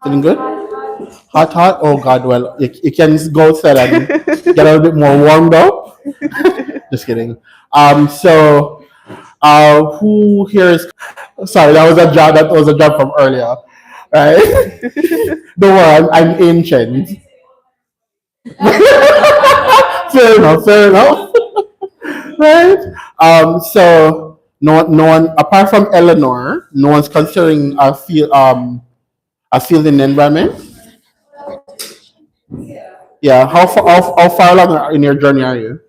Feeling good? Hot, hot? Oh God, well, you can go outside and get a little bit more warmed up. Just kidding. So, who here is, sorry, that was a job from earlier, right? Don't worry, I'm ancient. Fair enough, right? So no one apart from Eleanor, no one's considering a field in the environment. Yeah, how far along in your journey are you?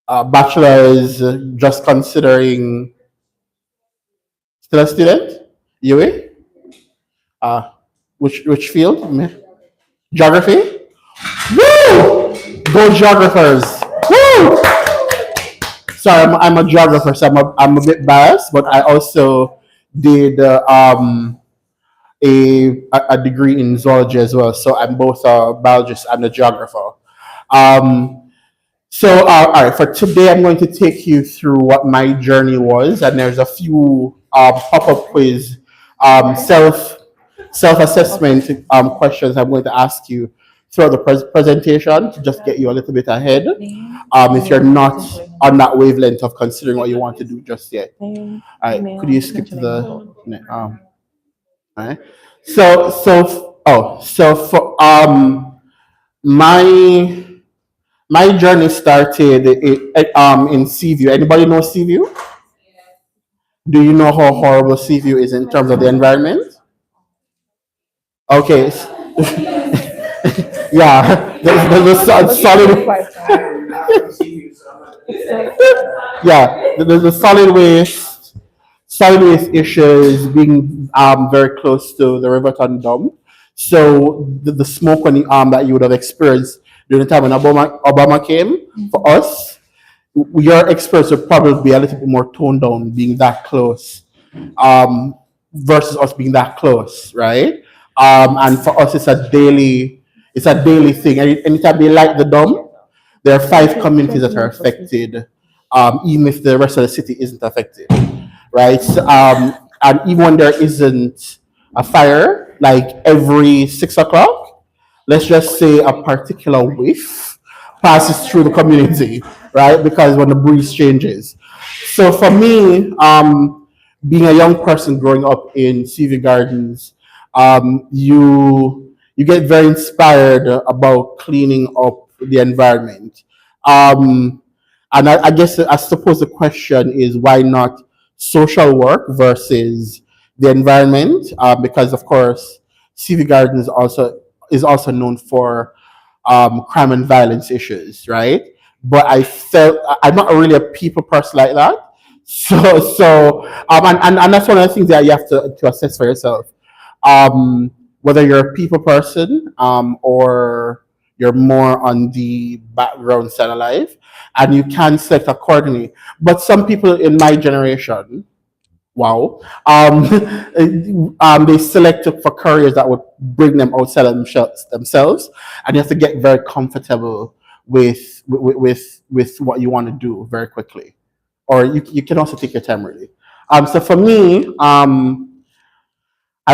Bachelor is just considering still a student. UA. Uh, which field? Geography. Woo! Go geographers. Woo! Sorry, I'm a geographer, so I'm a bit biased, but I also did a degree in zoology as well. So I'm both a biologist and a geographer. Um, all right, for today, I'm going to take you through what my journey was, and there's a few pop-up quiz, self-assessment questions I'm going to ask you throughout the presentation to just get you a little bit ahead. If you're not on that wavelength of considering what you want to do just yet. All right, could you skip to the all right. So for my my journey started in Seaview. Anybody know Seaview? Do you know how horrible Seaview is in terms of the environment? Okay. Yeah, there's a solid. Yeah, there's a solid waste issues being very close to the Riverton dump. So the smoke when that you would have experienced during the time when Obama came for us, your experience would probably be a little bit more toned down, being that close, um, versus us being that close, right? And for us, it's a daily thing. Anytime they light the dome, there are five communities that are affected, even if the rest of the city isn't affected, right? And even when there isn't a fire, like every 6 o'clock, let's just say a particular whiff passes through the community, right? Because when the breeze changes. So for me, being a young person growing up in CV Gardens, you get very inspired about cleaning up the environment. Um, and I guess I suppose the question is why not social work versus the environment? Because of course, CV Garden is also known for crime and violence issues, right? But I'm not really a people person like that. And that's one of the things that you have to assess for yourself. Whether you're a people person or you're more on the background side of life, and you can select accordingly. But some people in my generation, wow, they selected for careers that would bring them outside of themselves, and you have to get very comfortable with what you want to do very quickly, or you can also take your time really. So for me, I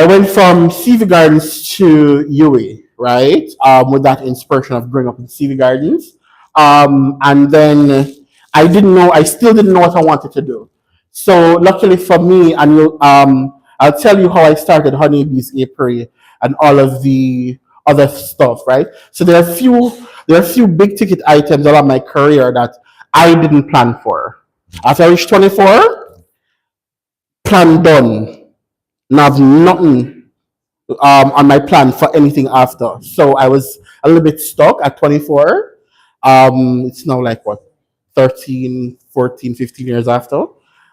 went from CV Gardens to UA, right? With that inspiration of growing up in CV Gardens. And then I still didn't know what I wanted to do. So luckily for me, I'll tell you how I started Honeybees Apiary and all of the other stuff, right? So there are a few big ticket items along my career that I didn't plan for. After I reached 24, plan done. Now have nothing on my plan for anything after. So I was a little bit stuck at 24. It's now like what, 13, 14, 15 years after.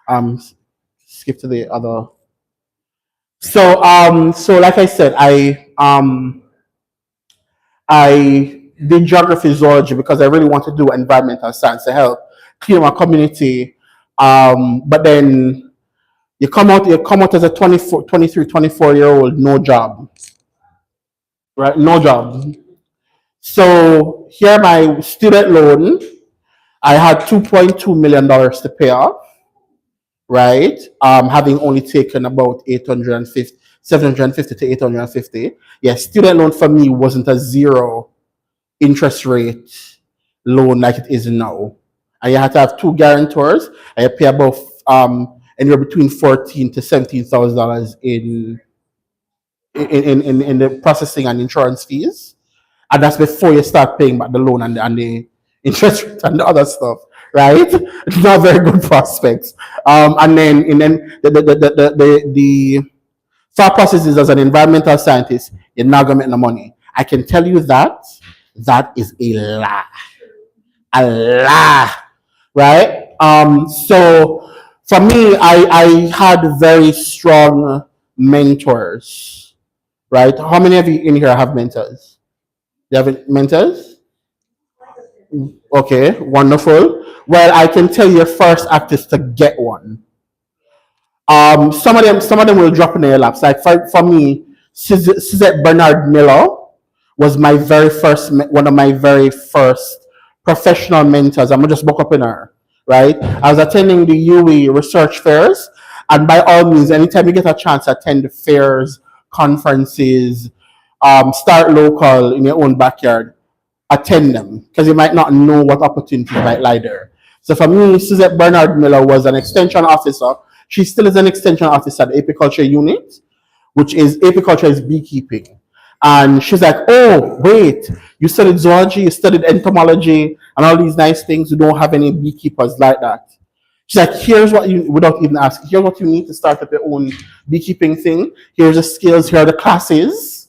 Um, Skip to the other. So like I said, I did geography zoology because I really want to do environmental science to help clear my community. But then you come out as a 24, 23, 24-year old, no job, right? No job. So here my student loan, I had $2.2 million to pay off, right? Having only taken about 750 to 850. Yes, student loan for me wasn't a zero interest rate loan like it is now. And you have to have two guarantors, and you pay about anywhere between $14,000 to $17,000 in the processing and insurance fees. And that's before you start paying back the loan and the interest rate and the other stuff, right? Not very good prospects. And then the thought process is, as an environmental scientist, you're not gonna make no money. I can tell you that that is a lie, right? So for me, I had very strong mentors, right? How many of you in here have mentors? You have mentors? Okay, wonderful. Well, I can tell you your first act is to get one. Some of them will drop in your laps. Like for me, Suzette Bernard Miller was one of my very first professional mentors. I'm gonna just book up in her, right? I was attending the UE research fairs, and by all means, anytime you get a chance, attend the fairs, conferences, start local in your own backyard, attend them because you might not know what opportunities might lie there. So for me, Suzette Bernard Miller was an extension officer. She still is an extension officer at the apiculture unit, which is apiculture is beekeeping. And she's like, oh, wait, you studied zoology, you studied entomology, and all these nice things. You don't have any beekeepers like that. She's like, here's what you, without even asking, here's what you need to start up your own beekeeping thing. Here's the skills, here are the classes.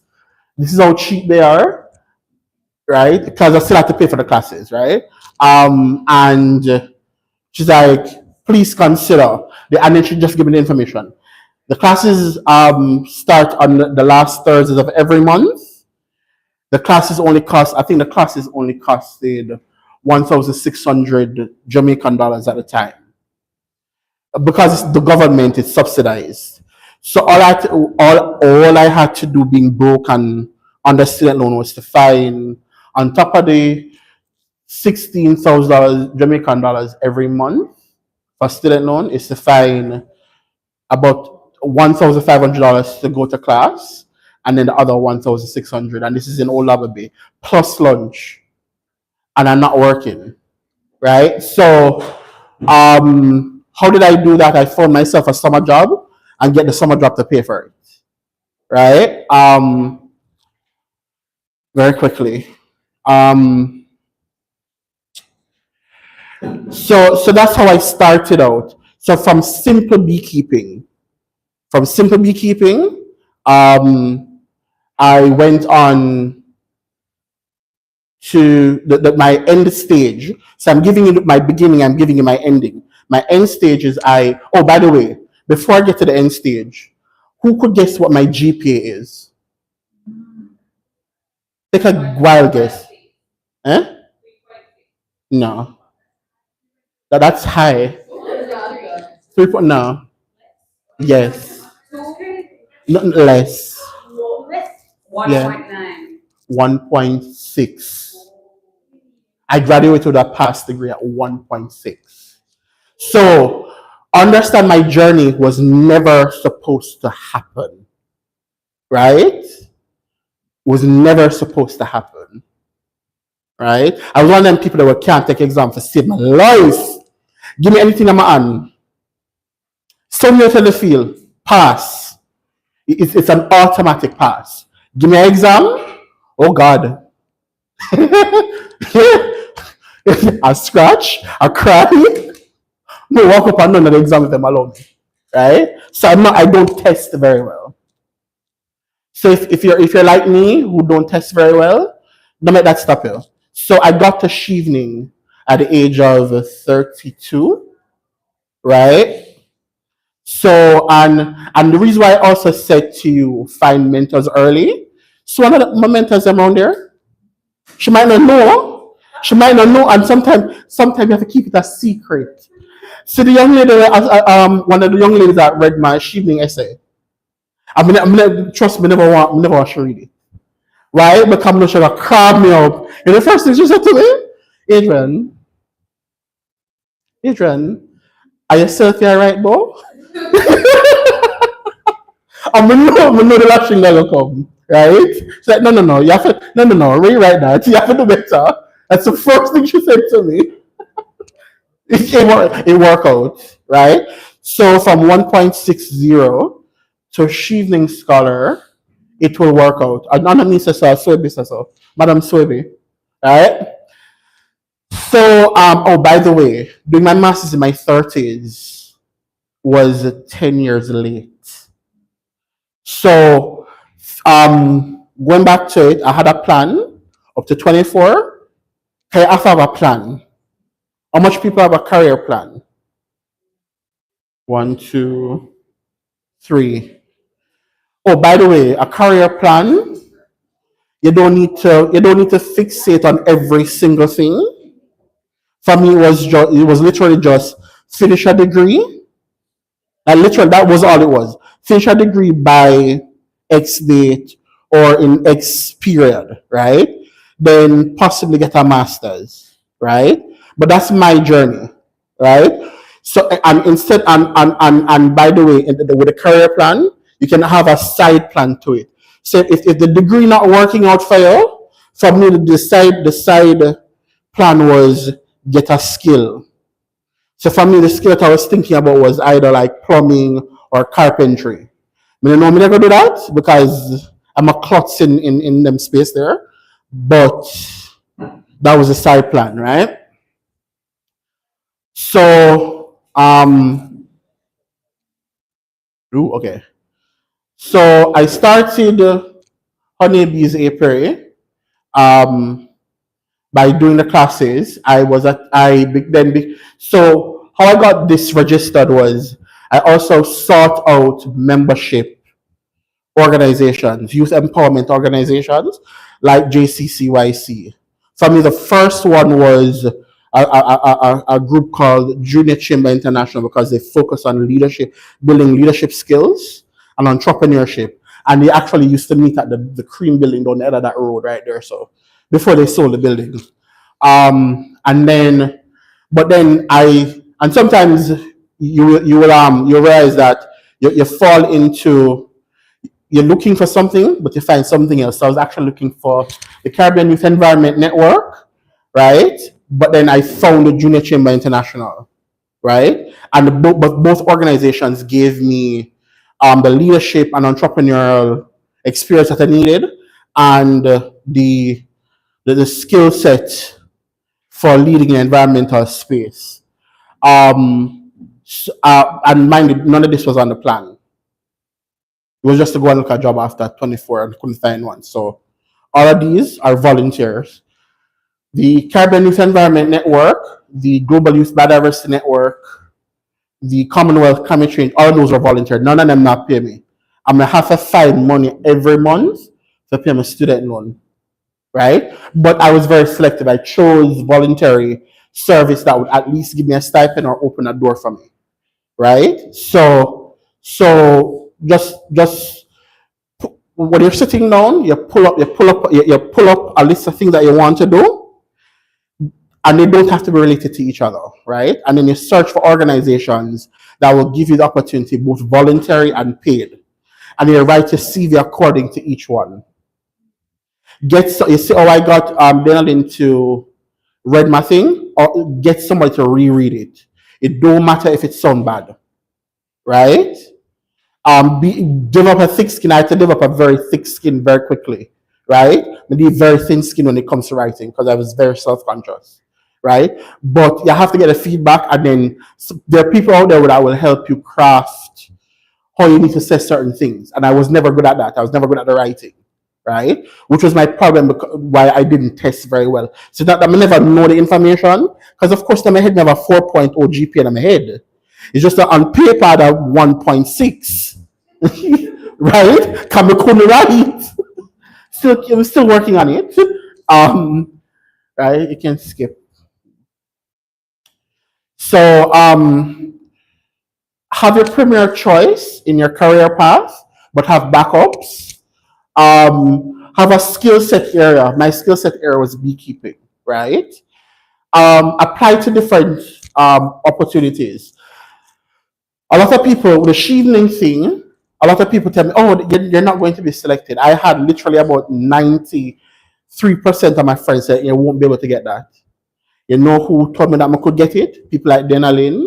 This is how cheap they are, right? Because I still have to pay for the classes, right? And she's like, please consider. And then she just give me the information. The classes start on the last Thursdays of every month. The classes only cost, I think the classes only costed 1,600 Jamaican dollars at the time. Because the government is subsidized. So all I had to do, being broke and under student loan, was to find, on top of the $16,000 Jamaican dollars every month for student loan, is to find about $1,500 to go to class, and then the other 1,600, and this is in Old Labor Bay, plus lunch, and I'm not working, right? So, how did I do that? I found myself a summer job and get the summer job to pay for it, right? Very quickly. So that's how I started out. So from simple beekeeping, I went on to my end stage. So I'm giving you my beginning, I'm giving you my ending. My end stage is oh, by the way, before I get to the end stage, who could guess what my GPA is? Take a wild guess. Eh? No. That's high. 3 point, no. Yes. Not less. Yeah. 1.6. I graduated with a past degree at 1.6. So understand, my journey was never supposed to happen. Right? Was never supposed to happen. Right? I was one of them people that can't take exam to save my life. Give me anything I'm on. Send me to the field. Pass. It's an automatic pass. Give me an exam. Oh God. I scratch, I cry. No, walk up and none of the exam with them alone. Right? So I don't test very well. So if you're like me, who don't test very well, don't let that stop you. So I got to Shevening at the age of 32, right? So and the reason why I also said to you, find mentors early. So one of my mentors around there, she might not know. She might not know, and sometimes you have to keep it a secret. So the young lady, one of the young ladies that read my Shevening essay, I'm gonna trust me, never want to read it. Right? But come she gonna crab me up. And the first thing she said to me, Adrian, are you still here, right, Bo? I know the lashing gonna come, right? She's like, no, no, no, you have to, no, no, no, rewrite that. You have to do better. That's the first thing she said to me. It worked out, right? So from 1.60 to achieving scholar, it will work out. Anonymous says so, Swaby says so. Madam Swaby, right? So, oh, by the way, doing my master's in my 30s was 10 years late. So, going back to it, I had a plan up to 24. Okay, I have a plan. How much people have a career plan? One, two, three. Oh, by the way, a career plan, you don't need to fixate on every single thing. For me, it was literally just finish a degree. And literally, that was all it was. Finish a degree by X date or in X period, right? Then possibly get a master's, right? But that's my journey, right? So, and instead, and by the way, with a career plan, you can have a side plan to it. So if the degree not working out for you, for me, the side plan was get a skill. So for me, the skill that I was thinking about was either like plumbing or carpentry. I mean, I'm never do that because I'm a klutz in them space there. But that was a side plan, right? So, okay. So I started Honeybees Apiary by doing the classes. I was at I then so how I got this registered was I also sought out membership organizations, youth empowerment organizations like JCCYC. For me, the first one was a group called Junior Chamber International because they focus on leadership, building leadership skills and entrepreneurship. And they actually used to meet at the Cream building down the end of that road right there. So before they sold the building. And then, but then and sometimes you realize that you fall into, you're looking for something, but you find something else. So I was actually looking for the Caribbean Youth Environment Network, right? But then I found the Junior Chamber International, right? And both organizations gave me the leadership and entrepreneurial experience that I needed, and the skill set for leading an environmental space. And mind you, none of this was on the plan. It was just to go and look at a job after 24 and couldn't find one. So all of these are volunteers. The Caribbean Youth Environment Network, the Global Youth Biodiversity Network, the Commonwealth Climate Change, all of those are volunteer. None of them not pay me. I'm gonna have to find money every month to pay my student loan, right? But I was very selective. I chose voluntary service that would at least give me a stipend or open a door for me, right? So just when you're sitting down, you pull up a list of things that you want to do, and they don't have to be related to each other, right? And then you search for organizations that will give you the opportunity, both voluntary and paid, and you write your CV according to each one. You see, I got Dainalyn to read my thing, or get somebody to reread it. It don't matter if it sounds bad, right? Develop a thick skin. I had to develop a very thick skin very quickly, right? I need very thin skin when it comes to writing because I was very self-conscious, right? But you have to get a feedback, and then there are people out there that will help you craft how you need to say certain things. And I was never good at that. I was never good at the writing, right? Which was my problem, why I didn't test very well. So that I never know the information, because of course in my head I have a 4.0 GPA in my head. It's just that on paper I have 1.6, right? Because I couldn't write. I'm still working on it. Right? You can skip. So have your premier choice in your career path, but have backups. Have a skill set area. My skill set area was beekeeping, right? Apply to different opportunities. A lot of people with the shielding thing, A lot of people tell me, "Oh, you're not going to be selected." I had literally about 93% of my friends said you won't be able to get that. You know who told me that I could get it? People like Dainalyn,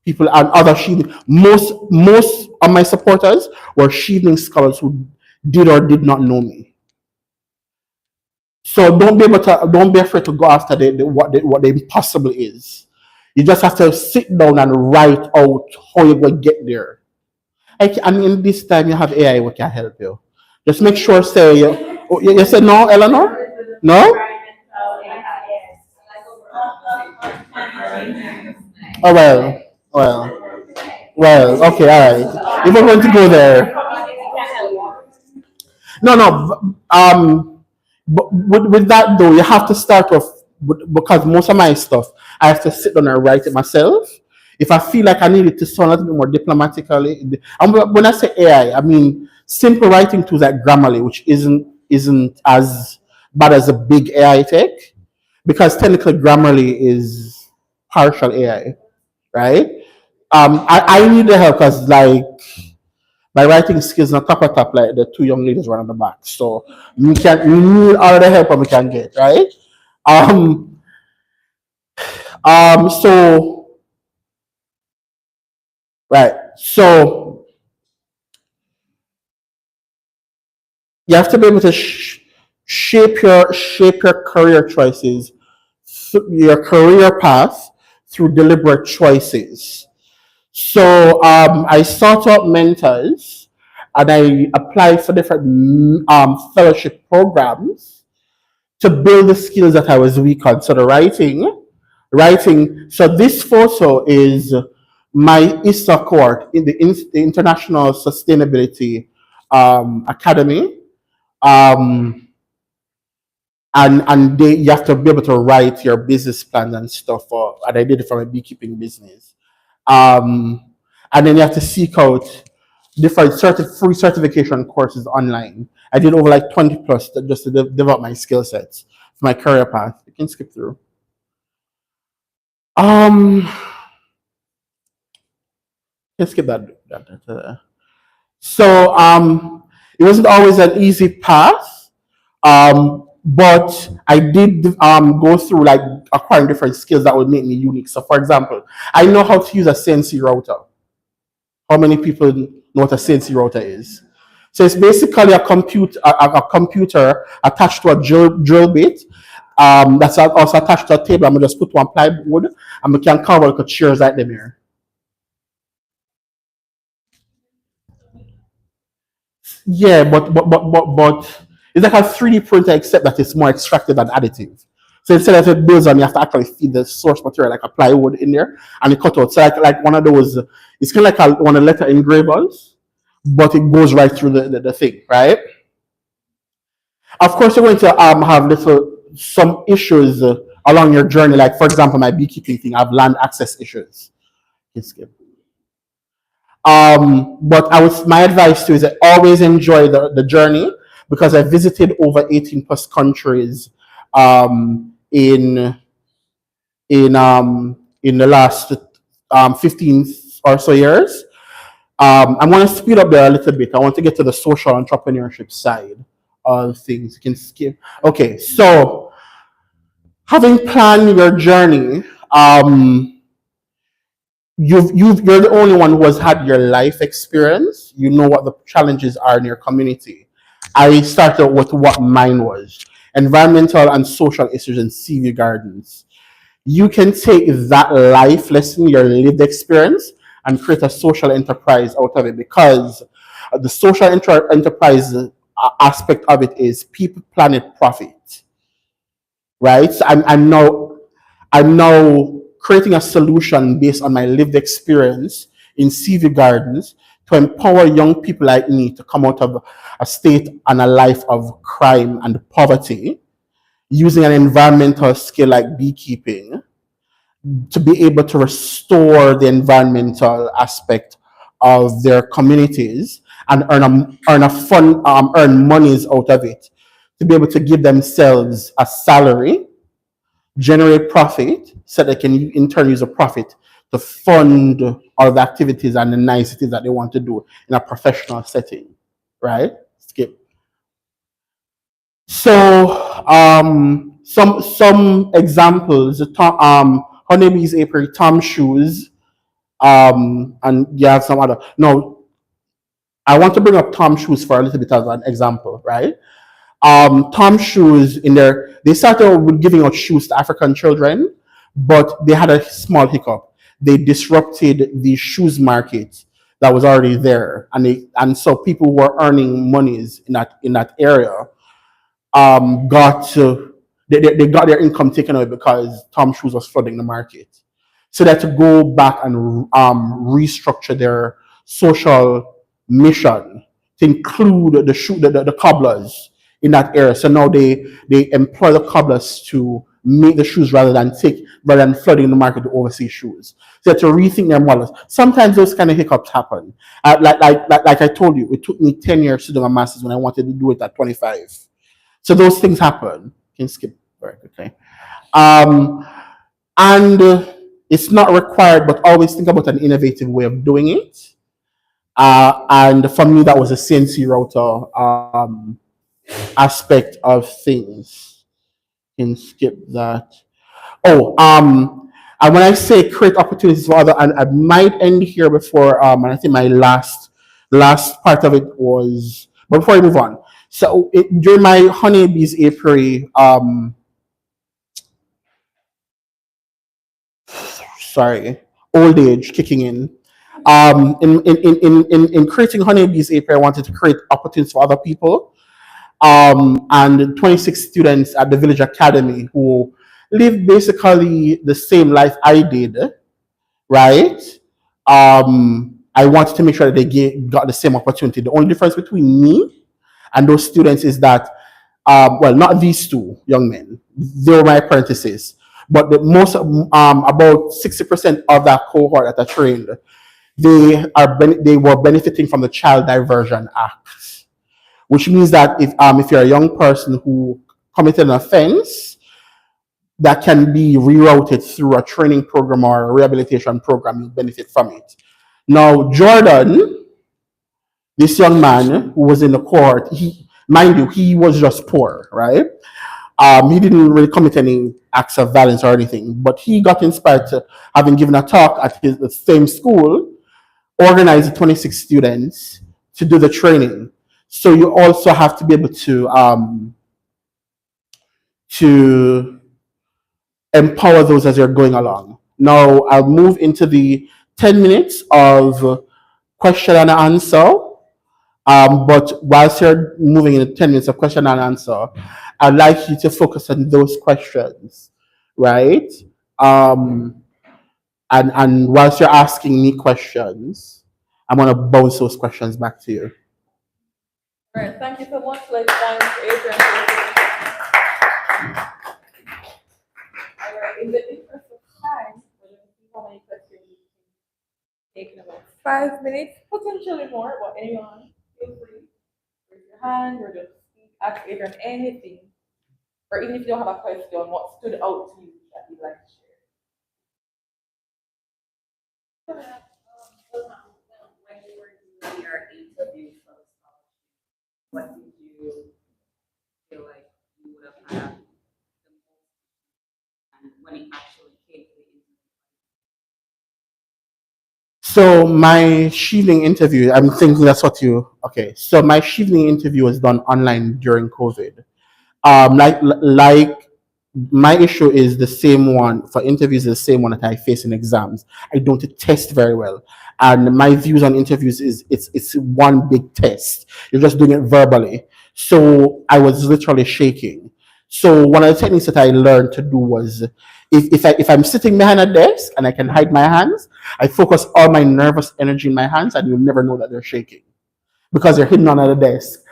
people and other Sheathing. Most of my supporters were Sheathing scholars who did or did not know me. So don't be afraid to go after what the impossible is. You just have to sit down and write out how you're going to get there. And in this time you have AI who can help you. Just make sure say you said no, Eleanor? No? Oh well, okay, all right. If we're going to go there, no, no. But with that though, you have to start off because most of my stuff I have to sit down and write it myself. If I feel like I need it to sound a little bit more diplomatically, and when I say AI, I mean simple writing tools like Grammarly, which isn't as bad as a big AI tech, because technically Grammarly is partial AI, right? I need the help because like my writing skills not top like the two young ladies running the back. So we need all the help we can get, right? Um so right. So you have to be able to shape your career choices, your career path through deliberate choices. So I sought out mentors and I applied for different fellowship programs to build the skills that I was weak on. So the writing. So this photo is my ISA court in the International Sustainability Academy. Um, and you have to be able to write your business plan and stuff. And I did it for my beekeeping business. Um, and then you have to seek out different free certification courses online. I did over like 20 plus just to develop my skill sets for my career path. You can skip through. Um, let's skip that. So it wasn't always an easy path, but I did go through like acquiring different skills that would make me unique. So, for example, I know how to use a CNC router. How many people know what a CNC router is? So it's basically a computer attached to a drill bit. That's also attached to a table. I'm gonna just put one plywood and we can cover like chairs like them here. Yeah, but it's like a 3D printer except that it's more extractive and additive. So instead of it builds on, you have to actually feed the source material like a plywood in there and it cut out. So like one of those, it's kind of like one of the letter engravers, but it goes right through the thing, right? Of course, you're going to have some issues along your journey. Like for example, my beekeeping thing, I have land access issues. Skip. But my advice to you is that always enjoy the journey because I visited over 18 plus countries in the last 15 or so years. I'm going to speed up there a little bit. I want to get to the social entrepreneurship side of things. You can skip. Okay, so having planned your journey, you're the only one who has had your life experience. You know what the challenges are in your community. I started with what mine was: environmental and social issues in CV gardens. You can take that life lesson, your lived experience, and create a social enterprise out of it because the social enterprise aspect of it is people, planet, profit, right? So I'm now creating a solution based on my lived experience in CV gardens to empower young people like me to come out of a state and a life of crime and poverty using an environmental skill like beekeeping to be able to restore the environmental aspect of their communities and earn monies out of it to be able to give themselves a salary, generate profit, so they can in turn use a profit to fund all the activities and the niceties that they want to do in a professional setting, right? Skip. So some examples: honeybees apiary, Tom shoes, and you have some other. No, I want to bring up Tom shoes for a little bit as an example, right? Tom shoes they started with giving out shoes to African children, but they had a small hiccup. They disrupted the shoes market that was already there, and so people who were earning monies in that area got to they got their income taken away because Tom Shoes was flooding the market. So they had to go back and restructure their social mission to include the cobblers in that area. So now they employ the cobblers to make the shoes rather than flooding the market to overseas shoes. So they had to rethink their models. Sometimes those kind of hiccups happen. Like I told you, it took me 10 years to do my master's when I wanted to do it at 25. So those things happen. You can skip very quickly. And it's not required, but always think about an innovative way of doing it. And for me, that was a CNC router aspect of things. You can skip that. Oh, and when I say create opportunities for other, and I might end here before, and I think my last part of it was, but before I move on, so during my honeybees apiary, sorry, old age kicking in. In creating honeybees apiary, I wanted to create opportunities for other people. And 26 students at the Village Academy who live basically the same life I did, right? I wanted to make sure that they got the same opportunity. The only difference between me and those students is that, well, not these two young men, they were my apprentices, but the most, about 60% of that cohort that I trained, they were benefiting from the Child Diversion Act, which means that if you're a young person who committed an offense, that can be rerouted through a training program or a rehabilitation program, you benefit from it. Now, Jordan, this young man who was in the court, mind you, he was just poor, right? He didn't really commit any acts of violence or anything, but he got inspired to, having given a talk at the same school, organized 26 students to do the training. So you also have to be able to empower those as you're going along. Now I'll move into the 10 minutes of question and answer. But whilst you're moving in 10 minutes of question and answer, I'd like you to focus on those questions, right? And whilst you're asking me questions, I'm gonna bounce those questions back to you. All right, thank you so much. Let's thank Adrian. All right, in the interest of time, we're going to see how many questions we can take in about 5 minutes, potentially more, but anyone, feel free. Raise your hand or just ask Adrian anything. Or even if you don't have a question, what stood out to you that you'd like to share? When you were doing your interview for the scholarship, what did you feel like you would have had the most, and when it actually came to the interview? So my Sheveling interview, I'm thinking that's what you, okay. So my Sheveling interview was done online during COVID. Like my issue is the same one for interviews, the same one that I face in exams. I don't test very well, and my views on interviews is it's one big test. You're just doing it verbally. So I was literally shaking. So one of the techniques that I learned to do was, if I'm sitting behind a desk and I can hide my hands, I focus all my nervous energy in my hands, and you'll never know that they're shaking because they're hidden under the desk.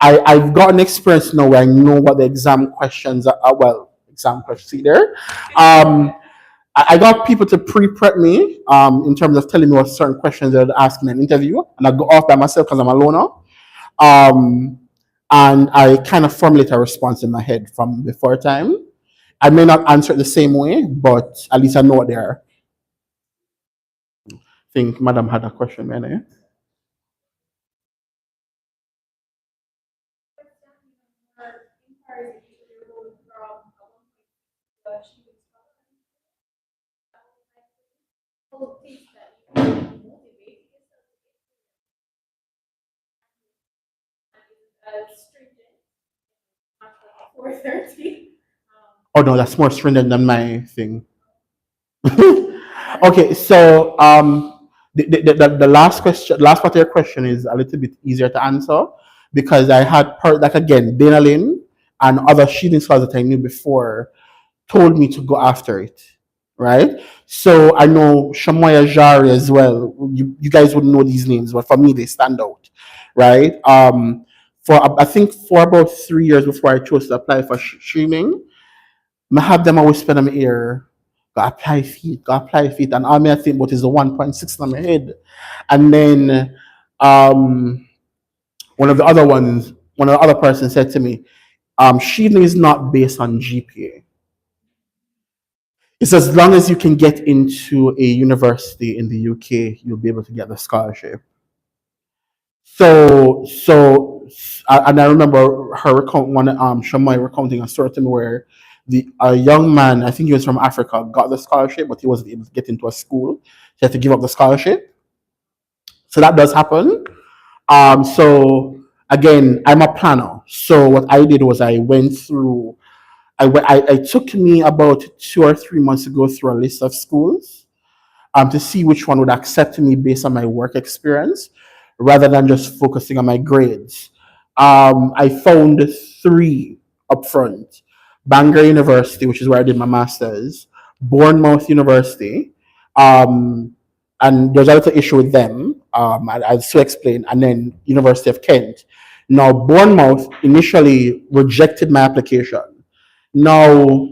I've got an experience now where I know what the exam questions are. Well, exam questions, see there. I got people to pre-prep me in terms of telling me what certain questions they'd ask in an interview, and I go off by myself because I'm a loner. And I kind of formulate a response in my head from before time. I may not answer it the same way, but at least I know what they are. think Madam had a question, man. Eh? Four thirty. Oh no, that's more stringent than my thing. Okay, so the last question, last part of your question is a little bit easier to answer because I had heard, like again, Dainalyn and other shooting stars that I knew before told me to go after it, right? So I know Shamoya Jari as well. You guys wouldn't know these names, but for me they stand out, right? For I think for about 3 years before I chose to apply for streaming, I have them always spend in my ear. Go apply feet, and all me I think about is the 1.6 in my head. And then um, one of the other person said to me, shielding is not based on GPA. It's as long as you can get into a university in the UK, you'll be able to get the scholarship. And I remember her Shamai recounting a story to me where a young man, I think he was from Africa, got the scholarship, but he wasn't able to get into a school. He had to give up the scholarship. So that does happen. So again, I'm a planner. So what I did was I went through. I took me about 2 or 3 months to go through a list of schools to see which one would accept me based on my work experience rather than just focusing on my grades. I found three up front: Bangor University, which is where I did my master's, Bournemouth University, um, and there's a little issue with them, I'll still explain, and then University of Kent. Now, Bournemouth initially rejected my application. Now,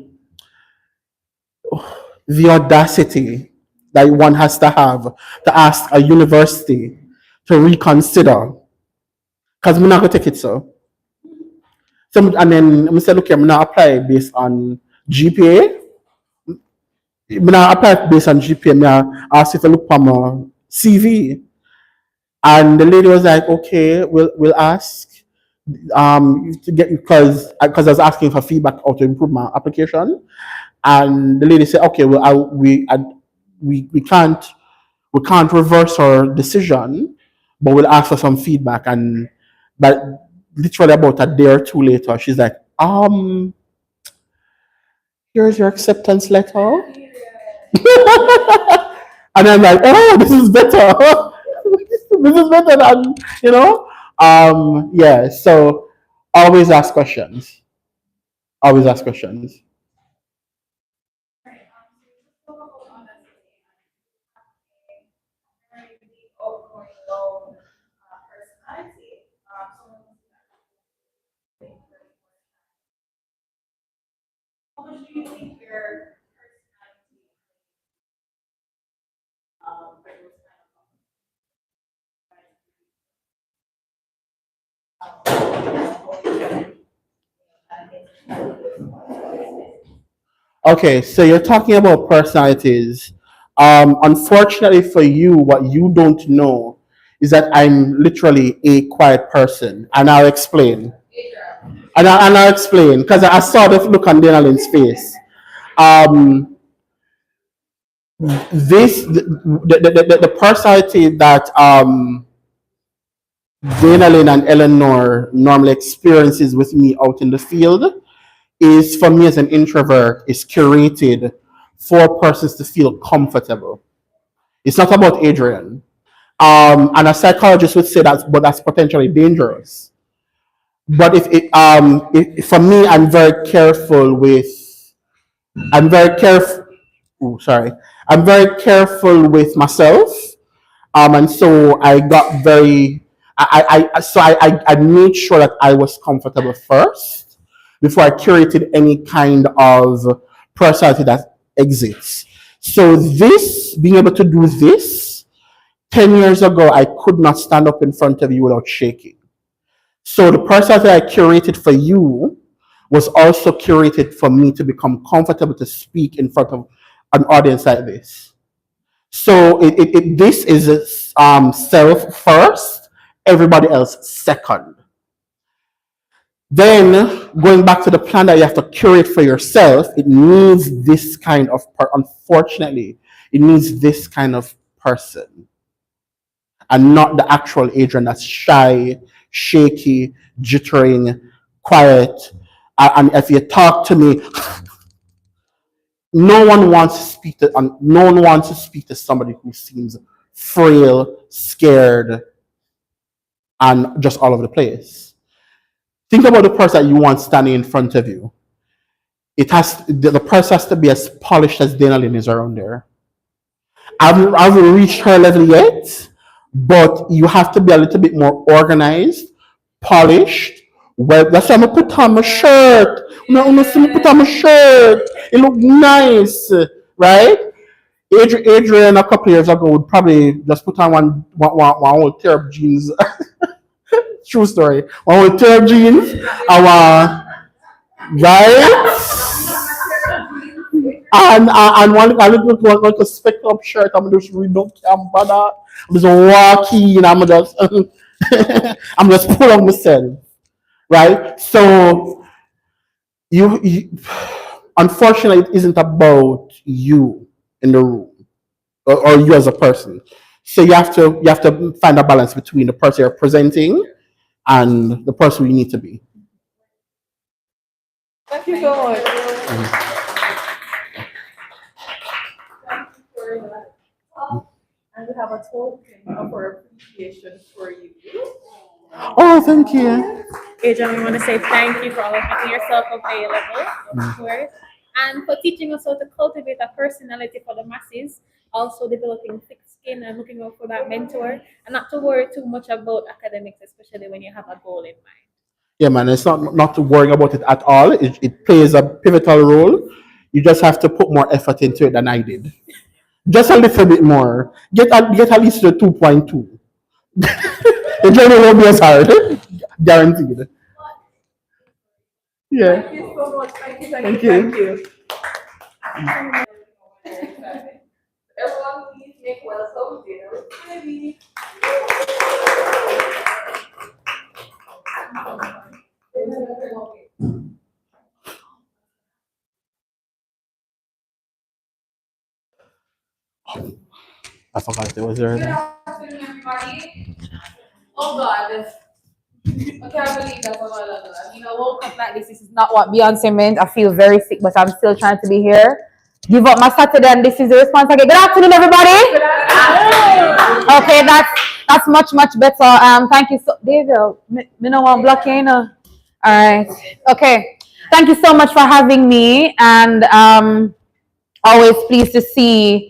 the audacity that one has to have to ask a university to reconsider, because I'm not going to take it so. And then I said, okay, I'm not apply based on GPA. I'm not apply based on GPA. I asked if I look for my CV. And the lady was like, okay, we'll ask. To get because I was asking for feedback how to improve my application, and the lady said, okay, well, we can't reverse our decision, but we'll ask for some feedback. And but literally about a day or two later, she's like, here's your acceptance letter. And I'm like, oh, this is better. This is better than, you know. Yeah, so always ask questions. Always ask questions. Okay, so you're talking about personalities. Unfortunately for you, what you don't know is that I'm literally a quiet person, and I'll explain. And I'll explain because I saw the look on Dainalyn's face. Um, the personality that Dainalyn and Eleanor normally experiences with me out in the field is, for me as an introvert, is curated for persons to feel comfortable. It's not about Adrian. And a psychologist would say that, but that's potentially dangerous. But for me, I'm very careful. Oh, sorry. I'm very careful with myself. And so I got very, I made sure that I was comfortable first before I curated any kind of personality that exists. So being able to do this, 10 years ago, I could not stand up in front of you without shaking. So the personality I curated for you was also curated for me to become comfortable to speak in front of an audience like this. So this is self first, everybody else second. Then going back to the plan that you have to curate for yourself, it needs this kind of unfortunately, it needs this kind of person and not the actual Adrian that's shy, shaky, jittering, quiet. And if you talk to me, no one wants to speak to no one wants to speak to somebody who seems frail, scared, and just all over the place. Think about the person that you want standing in front of you. The person has to be as polished as Dainalyn is around there. I haven't reached her level yet, but you have to be a little bit more organized, polished. Well, that's why I'm gonna put on my shirt. I'm gonna put on my shirt. It look nice, right? Adrian a couple years ago would probably just put on one old pair of jeans. True story. One old pair of jeans. Right? And one I look like a speck up shirt. I'm just read up camera. I'm just walking. I'm just I'm just pull on myself. Right? So you unfortunately it isn't about you in the room or you as a person. So you have to find a balance between the person you're presenting and the person you need to be. Thank you so much. And we have a token of our appreciation for you. Oh, thank you. Adrian, we want to say thank you for always making yourself available, of course, and for teaching us how to cultivate a personality for the masses, also developing thick skin and looking out for that mentor, and not to worry too much about academics, especially when you have a goal in mind. Yeah, man, it's not to worry about it at all. It plays a pivotal role. You just have to put more effort into it than I did. Just a little bit more. Get at least the 2.2. The journey won't be as hard. Guaranteed. Yeah. Thank you so much. Thank you. Thank you. Thank you. Everyone, please make welcome dinner. Swaby. I forgot there was there. Good afternoon, everybody. Oh God. I can't believe that's a while ago. I mean, I woke up like this is not what Beyonce meant. I feel very sick, but I'm still trying to be here. Give up my Saturday, and this is the response I get. Good afternoon, everybody. Good afternoon. Okay, that's much better. Thank you so, David. Me no want block you, All right. Okay. Thank you so much for having me, and always pleased to see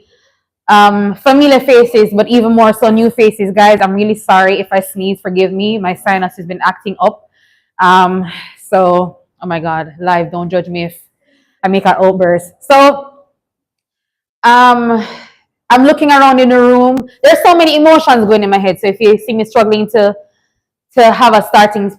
familiar faces, but even more so new faces. Guys, I'm really sorry if I sneeze. Forgive me. My sinus has been acting up. So, oh my God, live. Don't judge me if I make an outburst. So, I'm looking around in the room. There's so many emotions going in my head. So if you see me struggling to have a starting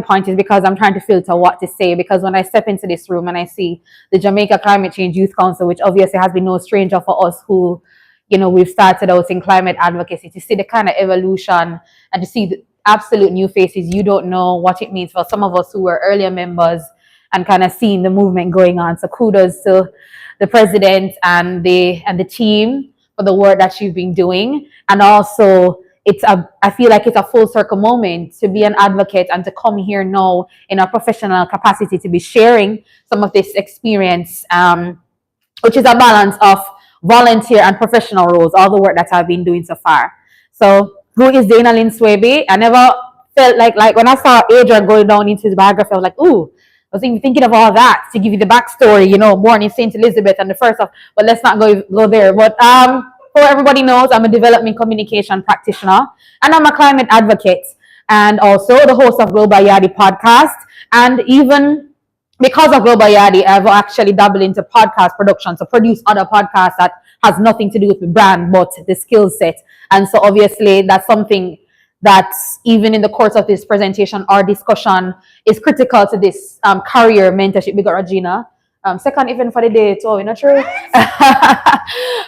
point, is because I'm trying to filter what to say. Because when I step into this room and I see the Jamaica Climate Change Youth Council, which obviously has been no stranger for us who, we've started out in climate advocacy, to see the kind of evolution and to see the absolute new faces, you don't know what it means for some of us who were earlier members and kind of seeing the movement going on. So kudos to the president and the team for the work that you've been doing. And also, I feel like it's a full circle moment to be an advocate and to come here now in a professional capacity to be sharing some of this experience, which is a balance of volunteer and professional roles, all the work that I've been doing so far. So who is Dainalyn Swaby? I never felt like when I saw Adrian going down into his biography, I was like, ooh, I was thinking of all that to give you the backstory, born in St. Elizabeth and the first of, but let's not go there. But for everybody knows, I'm a development communication practitioner and I'm a climate advocate and also the host of Global Yadi podcast. And even because of Global Yadi, I've actually dabbled into podcast production, so produce other podcasts that has nothing to do with the brand, but the skill set. And so obviously that's something that even in the course of this presentation or discussion is critical to this career mentorship. We got Regina. second event for the day too, you know, true?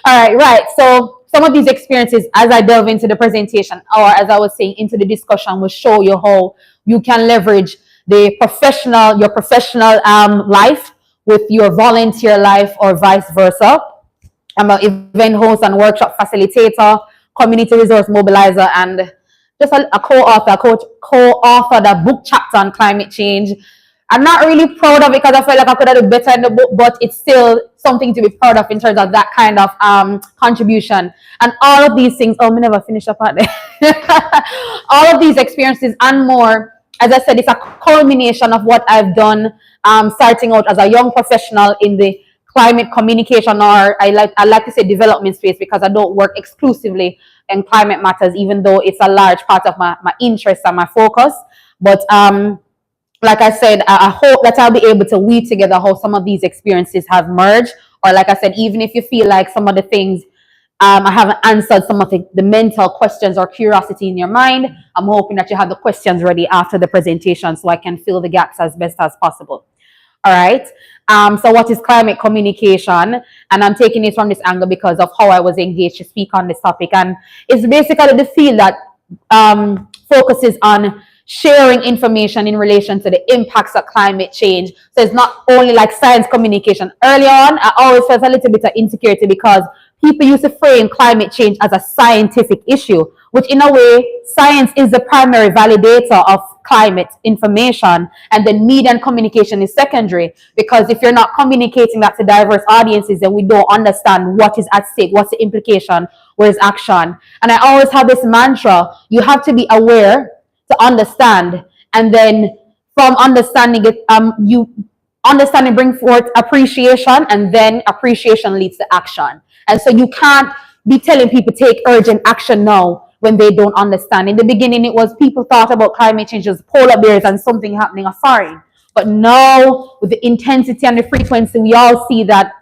All right. So some of these experiences, as I delve into the presentation, or as I was saying, into the discussion, will show you how you can leverage your professional life with your volunteer life, or vice versa. I'm an event host and workshop facilitator, community resource mobilizer, and just a co-author the book chapter on climate change. I'm not really proud of it because I feel like I could have done better in the book, but it's still something to be proud of in terms of that kind of contribution. And all of these things, we never finish up at there. All of these experiences and more, as I said, it's a culmination of what I've done starting out as a young professional in the climate communication, or I like to say development space, because I don't work exclusively in climate matters, even though it's a large part of my interest and my focus. But like I said, I hope that I'll be able to weave together how some of these experiences have merged. Or like I said, even if you feel like some of the things I haven't answered some of the mental questions or curiosity in your mind, I'm hoping that you have the questions ready after the presentation so I can fill the gaps as best as possible. All right. So what is climate communication? And I'm taking it from this angle because of how I was engaged to speak on this topic. And it's basically the field that focuses on sharing information in relation to the impacts of climate change. So it's not only like science communication. Early on, I always felt a little bit of insecurity because people used to frame climate change as a scientific issue, which in a way, science is the primary validator of climate information, and then media and communication is secondary, because if you're not communicating that to diverse audiences, then we don't understand what is at stake, what's the implication, where's action. And I always have this mantra: you have to be aware to understand, and then from understanding it, understanding brings forth appreciation, and then appreciation leads to action. And so you can't be telling people take urgent action now when they don't understand. In the beginning, it was people thought about climate change as polar bears and something happening afar. But now, with the intensity and the frequency, we all see that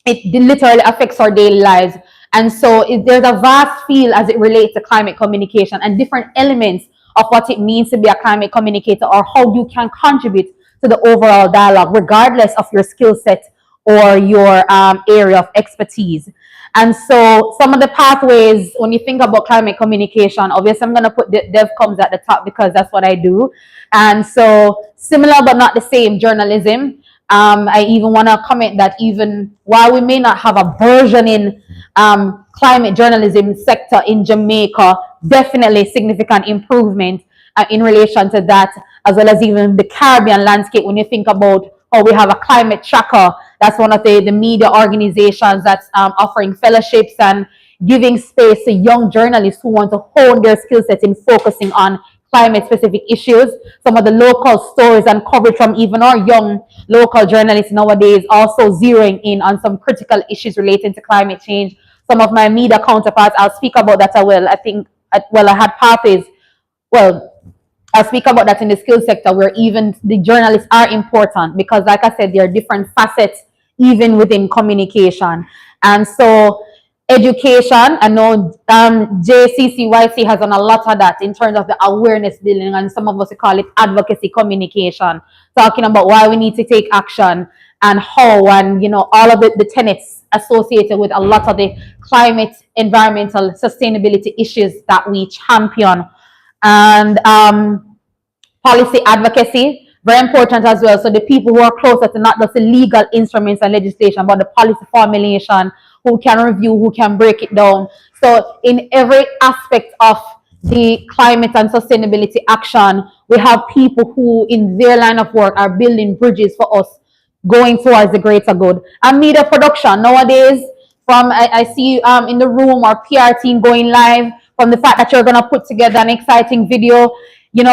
it literally affects our daily lives. And so there's a vast field as it relates to climate communication and different elements of what it means to be a climate communicator, or how you can contribute to the overall dialogue, regardless of your skill set or your area of expertise. And so some of the pathways, when you think about climate communication, obviously I'm going to put DevComs at the top because that's what I do. And so similar but not the same, journalism. I even want to comment that even while we may not have a burgeoning climate journalism sector in Jamaica, definitely significant improvement in relation to that, as well as even the Caribbean landscape. When you think about how we have a climate tracker, that's one of the media organizations that's offering fellowships and giving space to young journalists who want to hone their skill set in focusing on climate specific issues. Some of the local stories and coverage from even our young local journalists nowadays also zeroing in on some critical issues relating to climate change. Some of my media counterparts, I'll speak about that as well. I had pathways. I'll speak about that in the skills sector, where even the journalists are important, because like I said, there are different facets even within communication. And so education, I know JCCYC has done a lot of that in terms of the awareness building, and some of us call it advocacy communication, talking about why we need to take action and how, and all of the tenets associated with a lot of the climate, environmental, sustainability issues that we champion. And policy advocacy, very important as well. So the people who are closer to not just the legal instruments and legislation, but the policy formulation, who can review, who can break it down. So in every aspect of the climate and sustainability action, we have people who in their line of work are building bridges for us going towards the greater good. And media production nowadays, from I see in the room our PR team going live, from the fact that you're going to put together an exciting video, and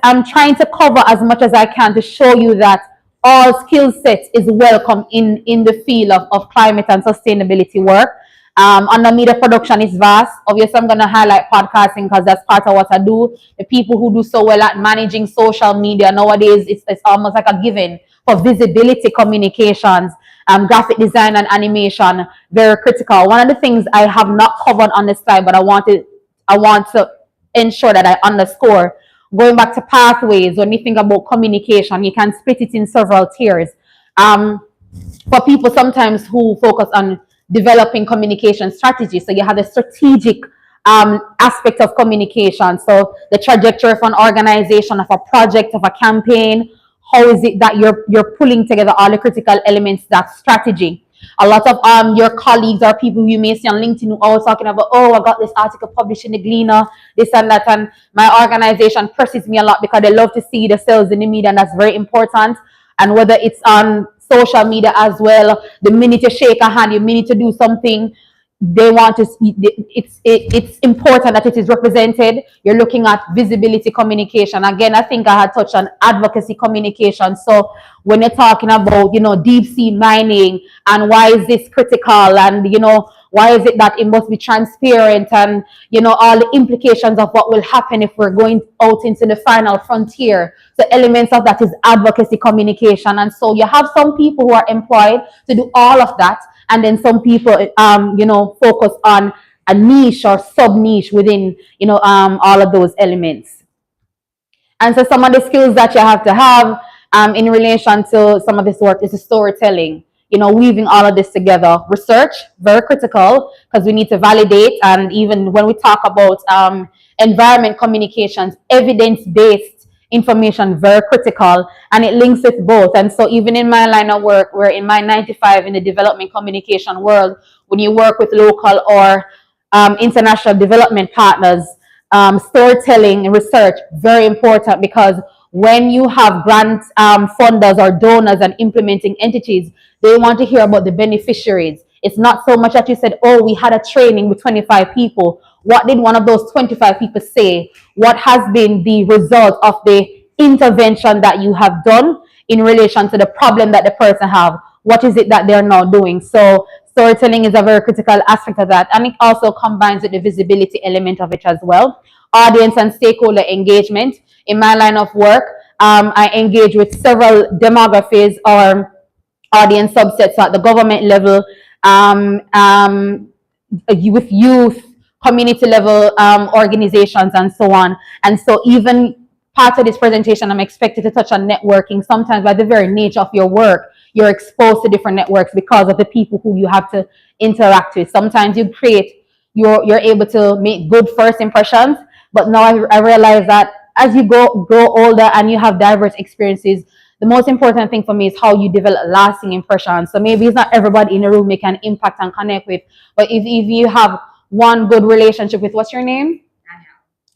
I'm trying to cover as much as I can to show you that all skill sets is welcome in the field of climate and sustainability work. On the media production is vast. Obviously, I'm going to highlight podcasting because that's part of what I do. The people who do so well at managing social media nowadays, it's almost like a given for visibility communications. Graphic design and animation, very critical. One of the things I have not covered on this slide, but I want to ensure that I underscore, going back to pathways, when you think about communication, you can split it in several tiers. For people sometimes who focus on developing communication strategies. So you have the strategic aspect of communication. So the trajectory of an organization, of a project, of a campaign. How is it that you're pulling together all the critical elements, that strategy? A lot of your colleagues or people you may see on LinkedIn who are always talking about, oh, I got this article published in the Gleaner, this and that, and my organization presses me a lot because they love to see the sales in the media, and that's very important. And whether it's on social media as well, the minute you shake a hand, you minute to do something, they want to see it's important that it is represented. You're looking at visibility communication. Again, I think I had touched on advocacy communication. So when you're talking about, deep sea mining and why is this critical, and why is it that it must be transparent, and all the implications of what will happen if we're going out into the final frontier. So elements of that is advocacy communication. And so you have some people who are employed to do all of that, and then some people focus on a niche or sub niche within all of those elements. And so some of the skills that you have to have in relation to some of this work is the storytelling, weaving all of this together. Research, very critical, because we need to validate. And even when we talk about environment communications, evidence-based information, very critical, and it links with both. And so even in my line of work, we're in my 95 in the development communication world, when you work with local or international development partners, storytelling and research, very important, because when you have grant funders or donors and implementing entities, they want to hear about the beneficiaries. It's not so much that you said, oh, we had a training with 25 people. What did one of those 25 people say? What has been the result of the intervention that you have done in relation to the problem that the person have? What is it that they're now doing? So storytelling is a very critical aspect of that. And it also combines with the visibility element of it as well. Audience and stakeholder engagement. In my line of work, I engage with several demographies or audience subsets at the government level, with youth, community level organizations, and so on. And so even part of this presentation, I'm expected to touch on networking. Sometimes by the very nature of your work, you're exposed to different networks because of the people who you have to interact with. Sometimes you're able to make good first impressions, but now I realize that as you grow older and you have diverse experiences, the most important thing for me is how you develop lasting impressions. So maybe it's not everybody in the room you can impact and connect with, but if you have one good relationship with, what's your name?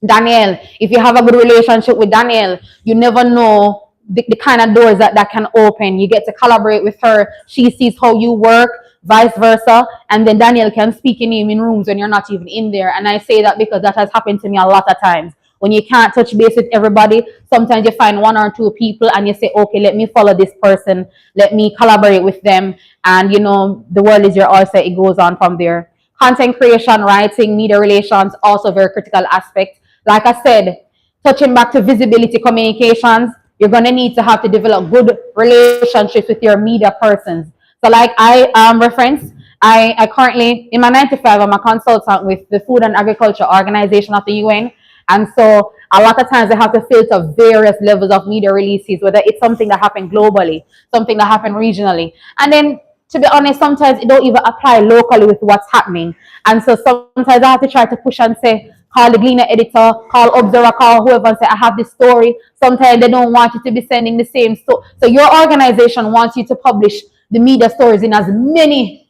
Danielle. If you have a good relationship with Danielle, you never know the kind of doors that can open. You get to collaborate with her. She sees how you work, vice versa. And then Danielle can speak in in rooms when you're not even in there. And I say that because that has happened to me a lot of times. When you can't touch base with everybody, sometimes you find one or two people and you say, okay, let me follow this person. Let me collaborate with them. And, the world is your oyster. It goes on from there. Content creation, writing, media relations, also very critical aspect. Like I said, touching back to visibility communications, you're going to need to have to develop good relationships with your media persons. So like I referenced, I currently, in my 9 to 5, I'm a consultant with the Food and Agriculture Organization of the UN. And so a lot of times they have to filter various levels of media releases, whether it's something that happened globally, something that happened regionally. And then, to be honest, sometimes it don't even apply locally with what's happening. And so sometimes I have to try to push and say, call the Gleaner editor, call Observer, call whoever, and say, I have this story. Sometimes they don't want you to be sending the same story. So your organization wants you to publish the media stories in as many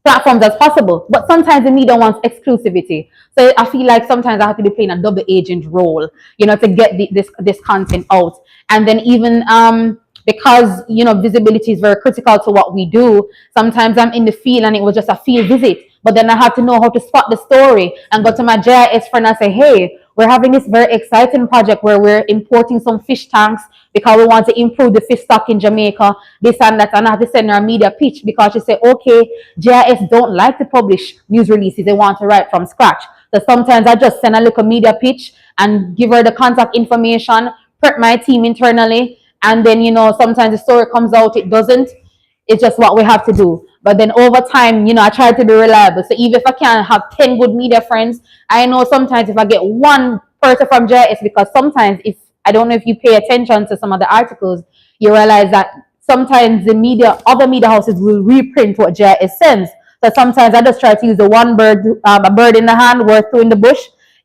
platforms as possible, but sometimes the media wants exclusivity. So I feel like sometimes I have to be playing a double agent role, to get this content out. And then even because visibility is very critical to what we do. Sometimes I'm in the field and it was just a field visit, but then I have to know how to spot the story and go to my JIS friend and say, hey, we're having this very exciting project where we're importing some fish tanks because we want to improve the fish stock in Jamaica, this and that. And I have to send her a media pitch because she said, okay, JIS don't like to publish news releases. They want to write from scratch. So sometimes I just send a little media pitch and give her the contact information, prep my team internally. And then, sometimes the story comes out, it doesn't. It's just what we have to do. But then over time, I try to be reliable. So even if I can't have 10 good media friends, I know sometimes if I get one person from JIS, because sometimes I don't know if you pay attention to some of the articles, you realize that sometimes other media houses will reprint what GIS sends. So sometimes I just try to use the one bird, a bird in the hand, worth two in the bush,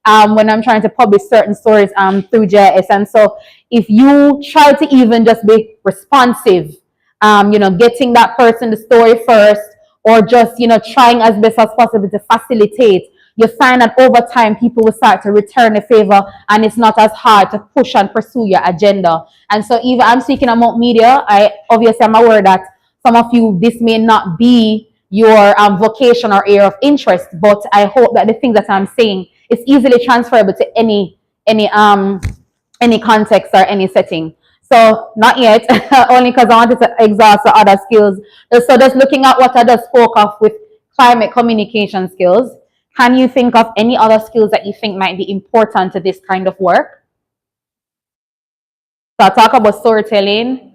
when I'm trying to publish certain stories through GIS. And so if you try to even just be responsive, getting that person the story first, or just, trying as best as possible to facilitate, you find that over time people will start to return the favor, and it's not as hard to push and pursue your agenda. And so even I'm speaking about media, I'm aware that some of you, this may not be your vocation or area of interest, but I hope that the things that I'm saying is easily transferable to any context or any setting. So not yet, only because I wanted to exhaust the other skills. So just looking at what I just spoke of with climate communication skills, can you think of any other skills that you think might be important to this kind of work? So I'll talk about storytelling.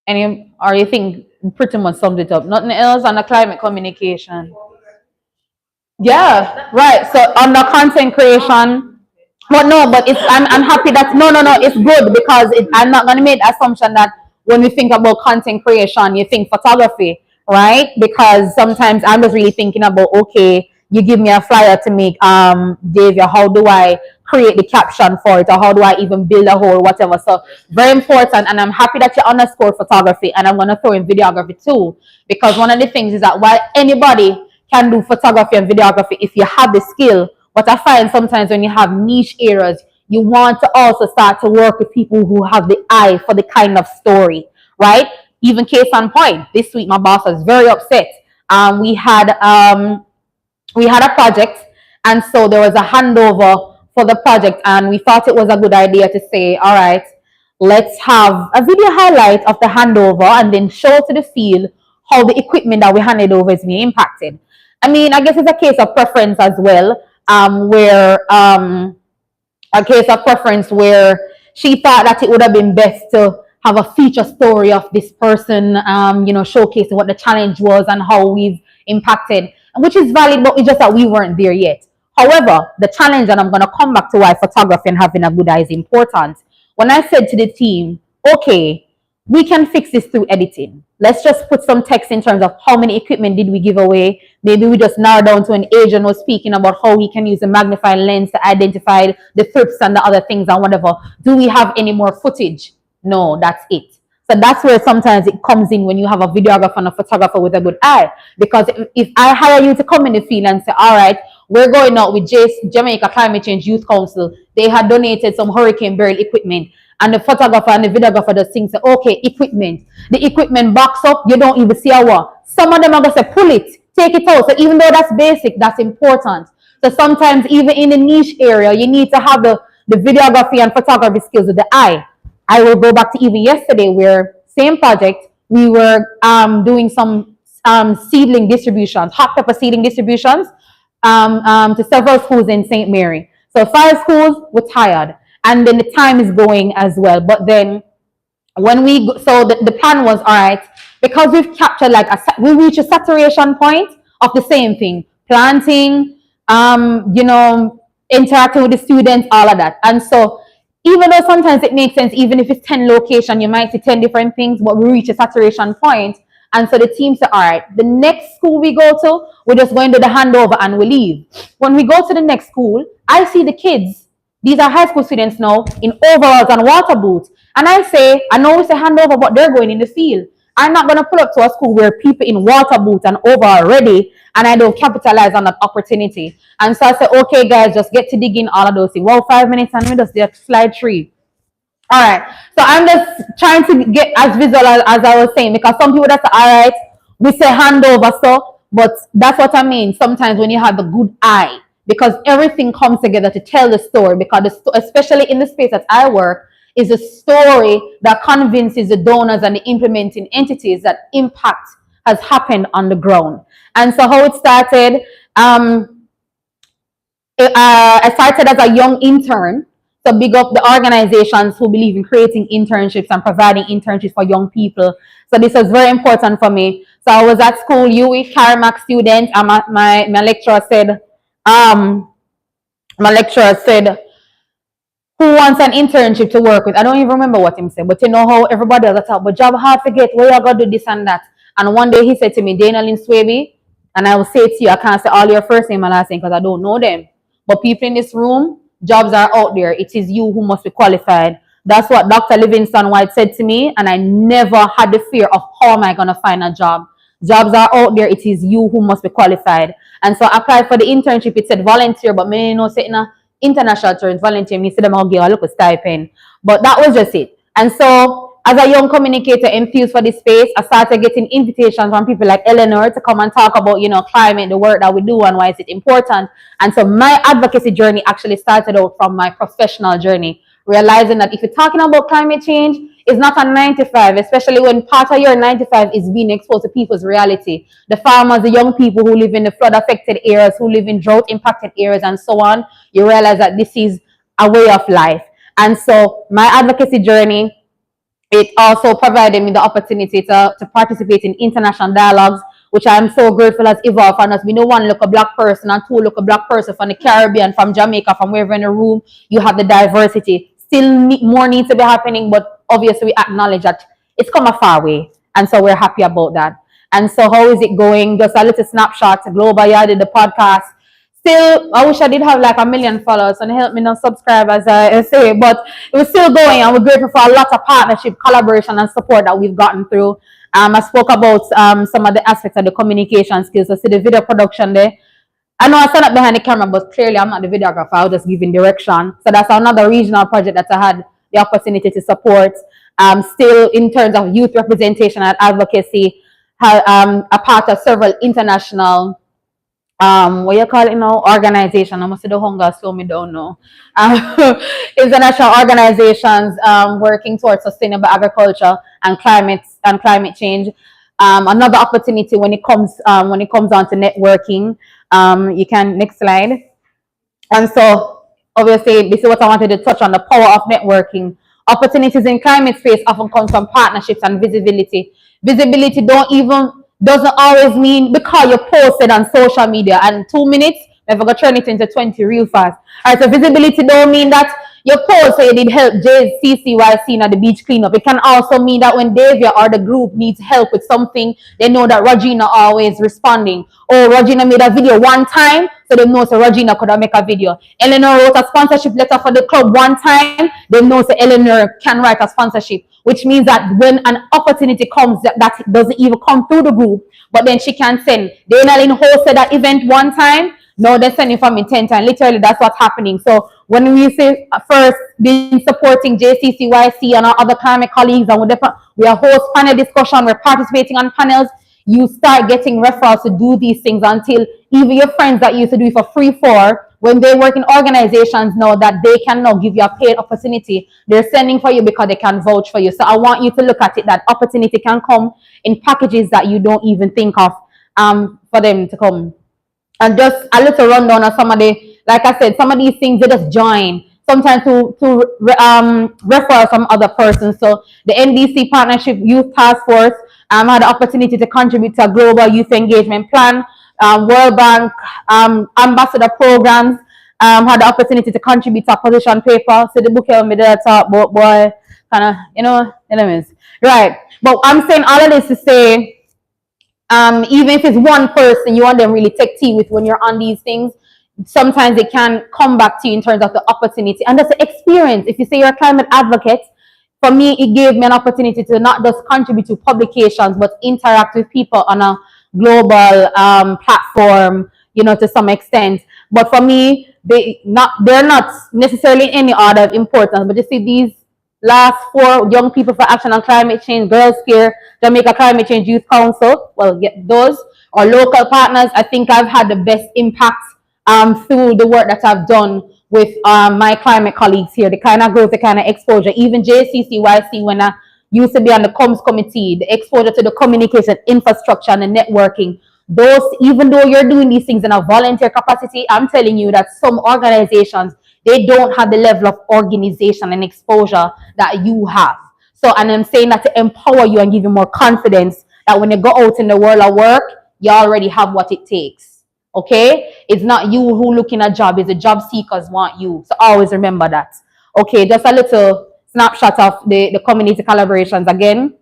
Or you think pretty much summed it up? Nothing else on the climate communication? Yeah, right. So on the content creation, but no, but I'm happy that no, it's good because I'm not gonna make the assumption that when we think about content creation, you think photography, right? Because sometimes I'm just really thinking about, okay, you give me a flyer to make, Davia, how do I create the caption for it, or how do I even build a whole whatever? So very important, and I'm happy that you underscore photography, and I'm gonna throw in videography too, because one of the things is that while anybody can do photography and videography if you have the skill, what I find sometimes when you have niche areas, you want to also start to work with people who have the eye for the kind of story, right? Even case on point, this week my boss was very upset. We had a project, and so there was a handover for the project, and we thought it was a good idea to say, all right, let's have a video highlight of the handover and then show to the field how the equipment that we handed over is being impacted. I mean, I guess it's a case of preference as well, where she thought that it would have been best to have a feature story of this person, showcasing what the challenge was and how we've impacted, which is valid, but it's just that we weren't there yet. However, the challenge, and I'm going to come back to why photography and having a good eye is important. When I said to the team, okay, we can fix this through editing. Let's just put some text in terms of how many equipment did we give away. Maybe we just narrow down to an Adrian was speaking about how he can use a magnifying lens to identify the thrips and the other things and whatever. Do we have any more footage? No, that's it. So that's where sometimes it comes in when you have a videographer and a photographer with a good eye. Because if I hire you to come in the field and say, all right, we're going out with Jamaica Climate Change Youth Council. They had donated some hurricane burial equipment. And the photographer and the videographer just think, say, okay, equipment. The equipment box up, you don't even see some of them are going to say, pull it, take it out. So even though that's basic, that's important. So sometimes even in a niche area, you need to have the videography and photography skills with the eye. I will go back to even yesterday where same project, we were doing some seedling distributions, hot pepper seedling distributions to several schools in St. Mary. So 5 schools were tired. And then the time is going as well. But then when the plan was, all right, because we've captured we reach a saturation point of the same thing, planting, interacting with the students, all of that. And so even though sometimes it makes sense, even if it's 10 locations, you might see 10 different things, but we reach a saturation point. And so the team said, all right, the next school we go to, we're just going to do the handover and we leave. When we go to the next school, I see the kids. These are high school students now in overalls and water boots. And I say, I know it's a handover, but they're going in the field. I'm not going to pull up to a school where people in water boots and overall ready, and I don't capitalize on that opportunity. And so I said, okay, guys, just get to digging all of those things. Well, 5 minutes and we just did slide 3. All right. So I'm just trying to get as visual as I was saying, because some people just say, all right, we say handover, so, but that's what I mean. Sometimes when you have a good eye, because everything comes together to tell the story, because especially in the space that I work, is a story that convinces the donors and the implementing entities that impact has happened on the ground. And so how it started, I started as a young intern, so big up the organizations who believe in creating internships and providing internships for young people. So this was very important for me. So I was at school, UE, Carmack student, and my lecturer said, who wants an internship to work with. I don't even remember what him said, but you know how everybody else talk, but job hard to get, where you gotta do this and that. And one day he said to me, Dainalyn Swaby, and I will say to you, I can't say all your first name and last name because I don't know them. But people in this room, jobs are out there. It is you who must be qualified. That's what Dr. Livingston White said to me, and I never had the fear of how am I gonna find a job. Jobs are out there. It is you who must be qualified. And so I applied for the internship. It said volunteer, but me no say in a international terms volunteer. Me said them I'll give a local stipend. But that was just it. And so as a young communicator enthused for this space, I started getting invitations from people like Eleanor to come and talk about, climate, the work that we do and why is it important. And so my advocacy journey actually started out from my professional journey, realizing that if you're talking about climate change, it's not a 9 to 5, especially when part of your 9 to 5 is being exposed to people's reality. The farmers, the young people who live in the flood affected areas, who live in drought impacted areas and so on, you realize that this is a way of life. And so my advocacy journey, it also provided me the opportunity to participate in international dialogues, which I'm so grateful has evolved from us. We know one look a black person and two look a black person from the Caribbean, from Jamaica, from wherever in the room, you have the diversity. Still more needs to be happening, but obviously we acknowledge that it's come a far way. And so we're happy about that. And so how is it going? Just a little snapshot. Global, yeah, I did the podcast. Still, I wish I did have like 1 million followers and help me not subscribe, as I say, but it was still going, and we're grateful for a lot of partnership, collaboration, and support that we've gotten through. I spoke about some of the aspects of the communication skills. I see the video production there. I know I stand up behind the camera, but clearly I'm not the videographer. I was just giving direction. So that's another regional project that I had the opportunity to support. Still, in terms of youth representation and advocacy, a part of several international what you call it now, organization. I must say the hunger slow me down now. International organizations working towards sustainable agriculture and climate change. Another opportunity when it comes on to networking. You can next slide. And so obviously this is what I wanted to touch on, the power of networking. Opportunities in climate space often come from partnerships and visibility. Visibility doesn't always mean because you posted on social media and 2 minutes, if I turn it into 20 real fast. All right, so visibility don't mean that your post say you did help JCCYC at the beach cleanup. It can also mean that when Davia or the group needs help with something, they know that Regina always responding. Or Regina made a video one time, so they know so Regina could make a video. Eleanor wrote a sponsorship letter for the club one time, they know so Eleanor can write a sponsorship. Which means that when an opportunity comes that doesn't even come through the group, but then she can send. Dainalyn hosted that event one time, no, they're sending from me 10 times. Literally, that's what's happening. So when we say first been supporting JCCYC and our other climate colleagues, and we are host panel discussion, we're participating on panels, you start getting referrals to do these things until even your friends that used to do it for free when they work in organizations know that they can now give you a paid opportunity. They're sending for you because they can vouch for you. So I want you to look at it that opportunity can come in packages that you don't even think of for them to come. And just a little rundown of some of the, like I said, some of these things they just join. Sometimes to refer some other persons. So the NDC Partnership Youth Task Force had the opportunity to contribute to a global youth engagement plan. World Bank ambassador programs had the opportunity to contribute to a position paper. So the book here me there talk about boy, kind of elements, right? But I'm saying all of this to say, even if it's one person you want them really take tea with when you're on these things, sometimes it can come back to you in terms of the opportunity and that's the experience. If you say you're a climate advocate, for me, it gave me an opportunity to not just contribute to publications, but interact with people on a global platform, to some extent. But for me, they're not necessarily in any order of importance. But you see, these last 4 young people for action on climate change, Girls Care, Jamaica Climate Change Youth Council, well, get those, or local partners, I think I've had the best impact through the work that I've done with my climate colleagues here, the kind of growth, the kind of exposure. Even JCCYC, when I used to be on the comms committee, the exposure to the communication infrastructure and the networking, those, even though you're doing these things in a volunteer capacity, I'm telling you that some organizations, they don't have the level of organization and exposure that you have. So, and I'm saying that to empower you and give you more confidence that when you go out in the world of work, you already have what it takes. Okay? It's not you who looking a job, it's the job seekers want you. So always remember that. Okay, just a little snapshot of the community collaborations again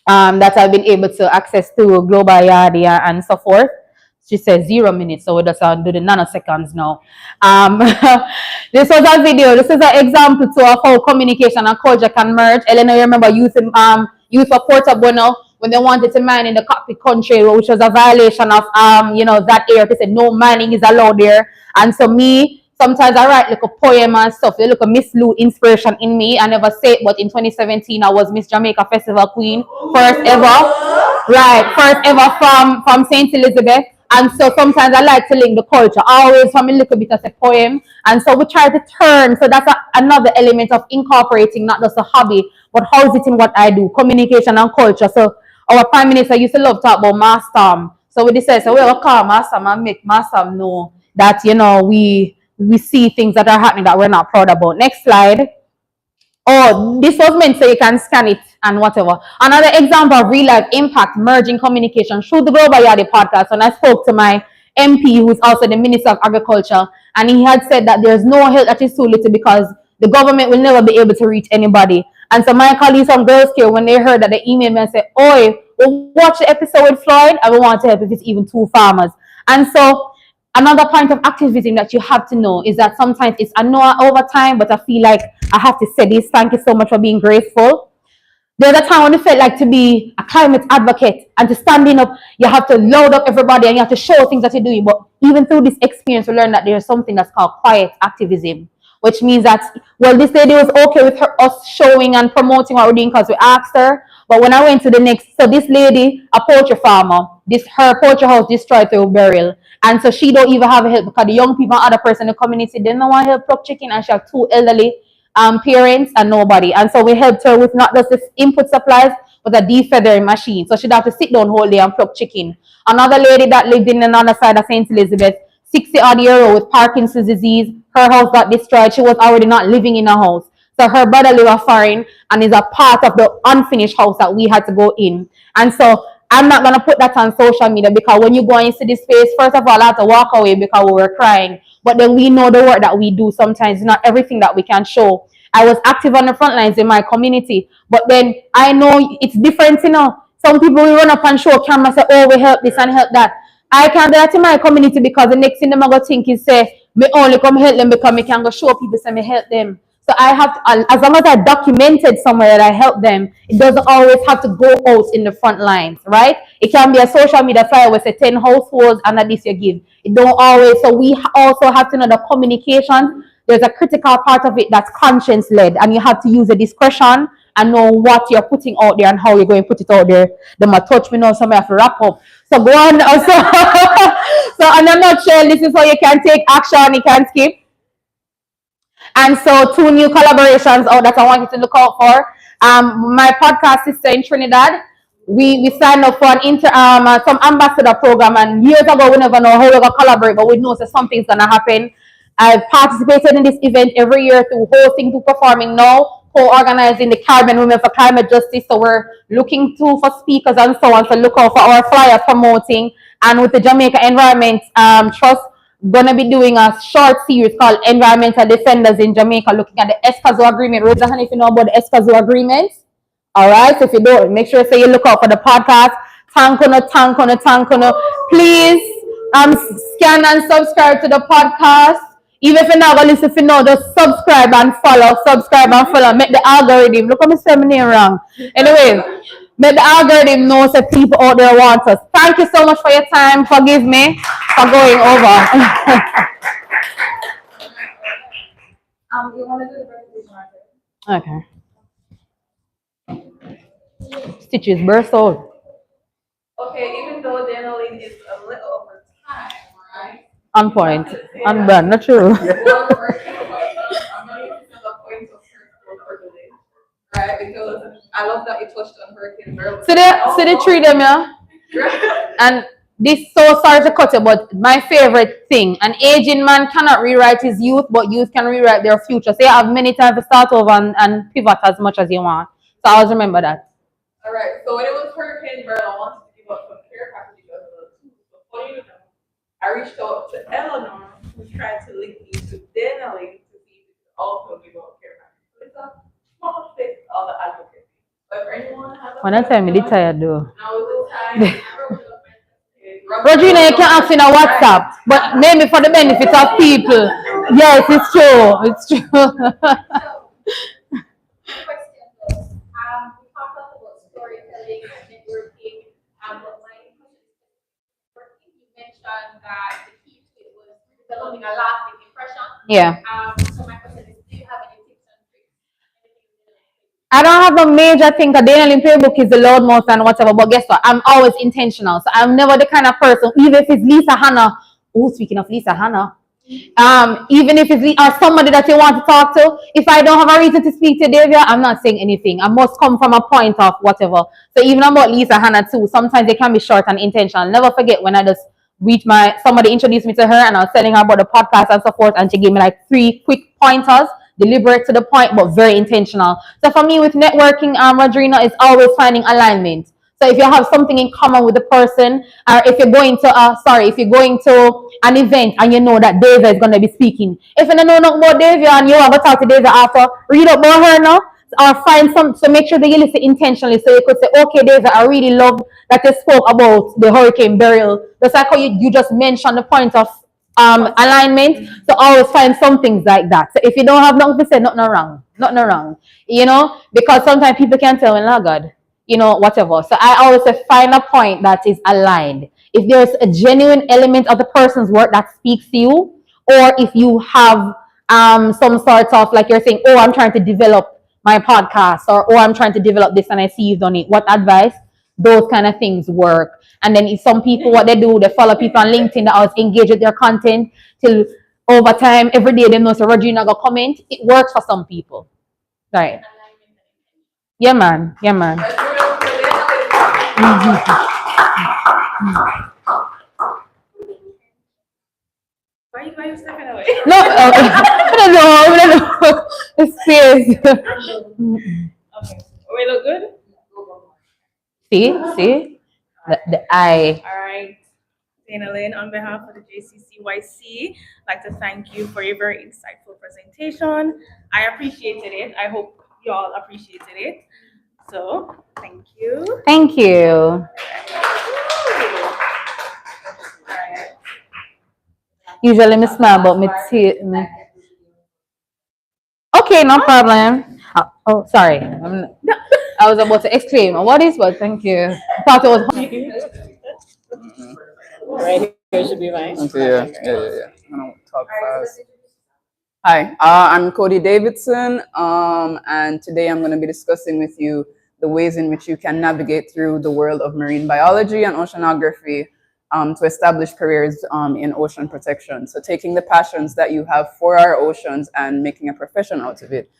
that I've been able to access through Global Yardia and so forth. She says 0 minutes, so we just do the nanoseconds now. This was a video. This is an example to of how communication and culture can merge. Elena, you remember youth for Porta Bueno when they wanted to mine in the cockpit country, which was a violation of that area. They said no mining is allowed there. And so me, sometimes I write like a poem and stuff. They look a Miss Lou inspiration in me. I never say it, but in 2017 I was Miss Jamaica Festival Queen, first ever. Right, first ever from Saint Elizabeth. And so sometimes I like to link the culture, always from a little bit of a poem. And so we try to turn. So that's another element of incorporating not just a hobby, but how is it in what I do, communication and culture. So our Prime Minister used to love to talk about Master. So we decided, so we'll call Master and make Master know that, we see things that are happening that we're not proud about. Next slide. Oh, this was meant so you can scan it and whatever. Another example of real life impact merging communication through the Global Yardi podcast. And I spoke to my MP, who is also the Minister of Agriculture, and he had said that there's no help that is too little because the government will never be able to reach anybody. And so my colleagues from Girls Care, when they heard that, they emailed me and said, "Oi, we'll watch the episode with Floyd, and we want to help if it's even 2 farmers." And so another point of activism that you have to know is that sometimes it's I know over time, but I feel like I have to say this. Thank you so much for being grateful. There's a time when it felt like to be a climate advocate and to standing up, you have to load up everybody and you have to show things that you're doing. But even through this experience, we learned that there's something that's called quiet activism, which means that, well, this lady was okay with us showing and promoting what we're doing because we asked her. But when I went to the next, so this lady, a poultry farmer, her poultry house destroyed through burial. And so she don't even have help because the young people and other person in the community, they don't want help pluck chicken, and she have 2 elderly parents and nobody. And so we helped her with not just this input supplies, but a defeathering machine. So she'd have to sit down whole day and pluck chicken. Another lady that lived in another side of St. Elizabeth, 60-odd-year-old with Parkinson's disease, her house got destroyed. She was already not living in a house. So her brother lived foreign and is a part of the unfinished house that we had to go in. And so I'm not going to put that on social media because when you go into this space, first of all, I have to walk away because we were crying. But then we know the work that we do sometimes, not everything that we can show. I was active on the front lines in my community, but then I know it's different, Some people will run up and show camera, say, "Oh, we help this and help that." I can't do that in my community because the next thing them going to think is, say, me only come help them because me can go show people, say, me help them. So I have to, as long as I documented somewhere that I help them, it doesn't always have to go out in the front lines, right? It can be a social media flyer with say 10 households and at least you give. It don't always. So we also have to know the communication. There's a critical part of it that's conscience led, and you have to use the discretion and know what you're putting out there and how you're going to put it out there. They might touch me now, somebody have to wrap up. So go on. Also, so in a nutshell, this is how you can take action, you can skip. And so 2 new collaborations out that I want you to look out for. My podcast sister in Trinidad, we signed up for some ambassador program, and years ago we never know how we're gonna collaborate, but we know that something's gonna happen. I've participated in this event every year through hosting to performing now, co-organizing the Caribbean Women for Climate Justice. So we're looking for speakers and so on. So look out for our flyer promoting, and with the Jamaica Environment Trust, gonna be doing a short series called Environmental Defenders in Jamaica, looking at the Escazú Agreement. Raise your hand if you know about the Escazú Agreement. All right, so if you don't, make sure you look out for the podcast. Tankono. Please scan and subscribe to the podcast. Even if you're not gonna listen, if you know, just subscribe and follow. Make the algorithm. Look at me saying my name wrong. Anyway, make the algorithm know that people out there want us. Thank you so much for your time. Forgive me for going over. You want to do the presentation? Okay. Stitches burst out. Okay, even though Dainalyn is a little over time, right? On point. On brand, not true. I'm going to use this as a point of personal privilege, right? Because I love that you touched on Hurricane Beryl. See the three of them, yeah? And this, so sorry to cut you, but my favorite thing, an aging man cannot rewrite his youth, but youth can rewrite their future. So you have many times to start over and pivot as much as you want. So always remember that. All right, so when it was Hurricane Beryl, I wanted to give up some care packages as a tool. So funny enough, I reached out to Eleanor, who tried to link me to Dainalyn to see if we could also give out care packages. But for anyone who has a When I tell me, they question, tired though. now is the time. Regina, you can ask in a WhatsApp, but maybe for the benefit of people. Yes, it's true. It's true. Question though. We talked a lot about storytelling and networking. But my question is networking. You mentioned that the key to it was developing a lasting impression. Yeah. So my question is, do you have any tips and tricks? I don't have a major thing. A Dainalyn playbook is the loudmouth and whatever. But guess what? I'm always intentional. So I'm never the kind of person, even if it's Lisa Hannah. Oh, speaking of Lisa Hannah. Even if it's or somebody that you want to talk to, if I don't have a reason to speak to Davia, I'm not saying anything. I must come from a point of whatever. So even about Lisa Hannah too, sometimes they can be short and intentional. Never forget when I just reach somebody introduced me to her and I was telling her about the podcast and so forth, and she gave me like 3 quick pointers, deliberate to the point, but very intentional. So for me with networking, Rodrina, is always finding alignment. So if you have something in common with the person, or if you're going to, if you're going to an event and you know that Davia is going to be speaking, if you don't know nothing about Davia and you want to talk to Davia after, read up about her now, or find some, so make sure that you listen intentionally. So you could say, okay, Davia, I really love that you spoke about the hurricane burial. Just like how you just mentioned the point of alignment. So always find some things like that. So if you don't have nothing to say, nothing wrong, because sometimes people can tell when, oh God, whatever. So I always say find a point that is aligned. If there's a genuine element of the person's work that speaks to you, or if you have some sort of, like you're saying, oh, I'm trying to develop my podcast, or oh, I'm trying to develop this and I see you've done it. What advice? Those kind of things work. And then if some people, what they do, they follow people on LinkedIn that always engage with their content till over time, every day they know so Regina go comment. It works for some people. Right. Yeah, man. Yeah, man. Why are you stepping away? No, I don't know. It's serious. Okay. We look good? See? The eye. All right. Dainalyn, on behalf of the JCCYC, I'd like to thank you for your very insightful presentation. I appreciated it. I hope you all appreciated it. So, thank you. Thank you. All right. Usually me smile, but me see me. Okay, no problem. Oh, sorry. I was about to exclaim. What is what? Thank you. I thought it was. Right here should be mine. Okay, yeah. I don't talk fast. Hi, I'm Cody Davidson, and today I'm going to be discussing with you the ways in which you can navigate through the world of marine biology and oceanography to establish careers in ocean protection. So taking the passions that you have for our oceans and making a profession out of it.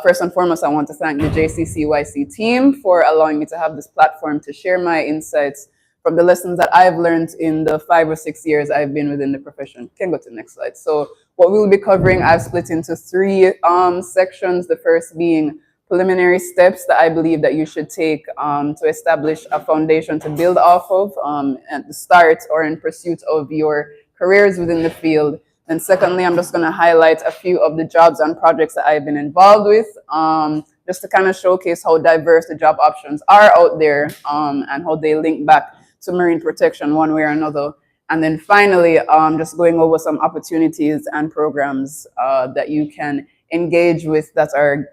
First and foremost, I want to thank the JCCYC team for allowing me to have this platform to share my insights from the lessons that I've learned in the 5 or 6 years I've been within the profession. Can go to the next slide. So what we'll be covering, I've split into 3 sections. The first being preliminary steps that I believe that you should take to establish a foundation to build off of at the start or in pursuit of your careers within the field. And secondly, I'm just going to highlight a few of the jobs and projects that I've been involved with, just to kind of showcase how diverse the job options are out there and how they link back to marine protection one way or another. And then finally, just going over some opportunities and programs that you can engage with that are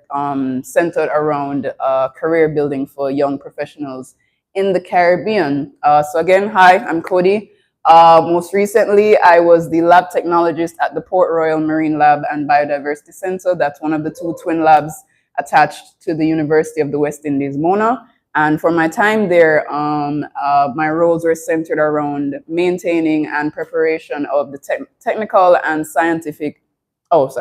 centered around career building for young professionals in the Caribbean. So again, hi, I'm Cody. Most recently, I was the lab technologist at the Port Royal Marine Lab and Biodiversity Center. That's one of the 2 twin labs attached to the University of the West Indies, Mona. And for my time there, my roles were centered around maintaining and preparation of the technical and scientific outputs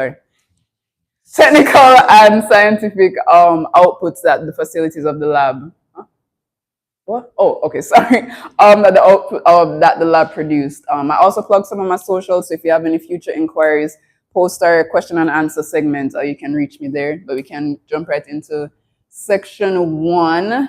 at the facilities of the lab. What? Oh, okay, sorry. That the output that the lab produced. I also plug some of my socials, so if you have any future inquiries, post our question and answer segment, you can reach me there. But we can jump right into section 1.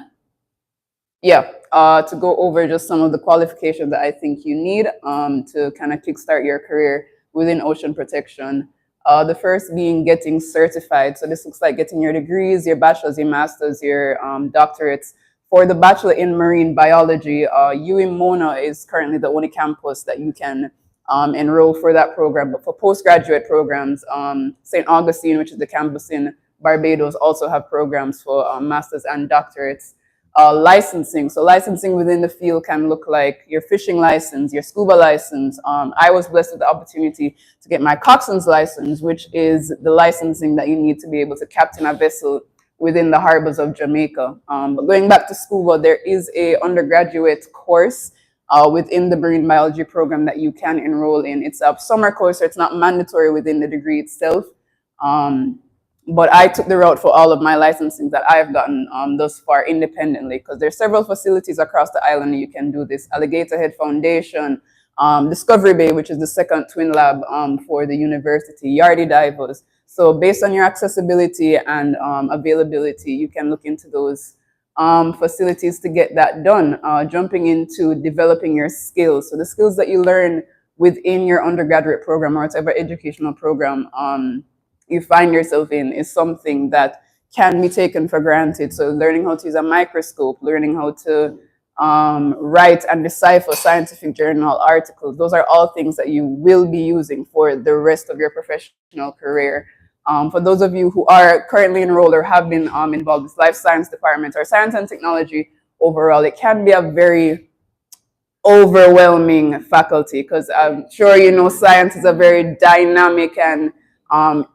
Yeah, to go over just some of the qualifications that I think you need to kind of kickstart your career within ocean protection. The first being getting certified. So this looks like getting your degrees, your bachelor's, your master's, your doctorates. For the bachelor in marine biology, Mona is currently the only campus that you can enroll for that program. But for postgraduate programs, St. Augustine, which is the campus in Barbados, also have programs for masters and doctorates. Licensing. So licensing within the field can look like your fishing license, your scuba license. I was blessed with the opportunity to get my coxswain's license, which is the licensing that you need to be able to captain a vessel within the harbors of Jamaica. But going back to scuba, there is a undergraduate course within the marine biology program that you can enroll in. It's a summer course, so it's not mandatory within the degree itself. But I took the route for all of my licensing that I've gotten thus far independently, because there's several facilities across the island you can do this. Alligator Head Foundation, Discovery Bay, which is the second twin lab for the university, Yardy Divers. So based on your accessibility and availability, you can look into those facilities to get that done. Jumping into developing your skills. So the skills that you learn within your undergraduate program or whatever educational program you find yourself in is something that can be taken for granted. So learning how to use a microscope, learning how to write and decipher scientific journal articles, those are all things that you will be using for the rest of your professional career. For those of you who are currently enrolled or have been involved with life science department or science and technology overall, it can be a very overwhelming faculty, because I'm sure you know science is a very dynamic and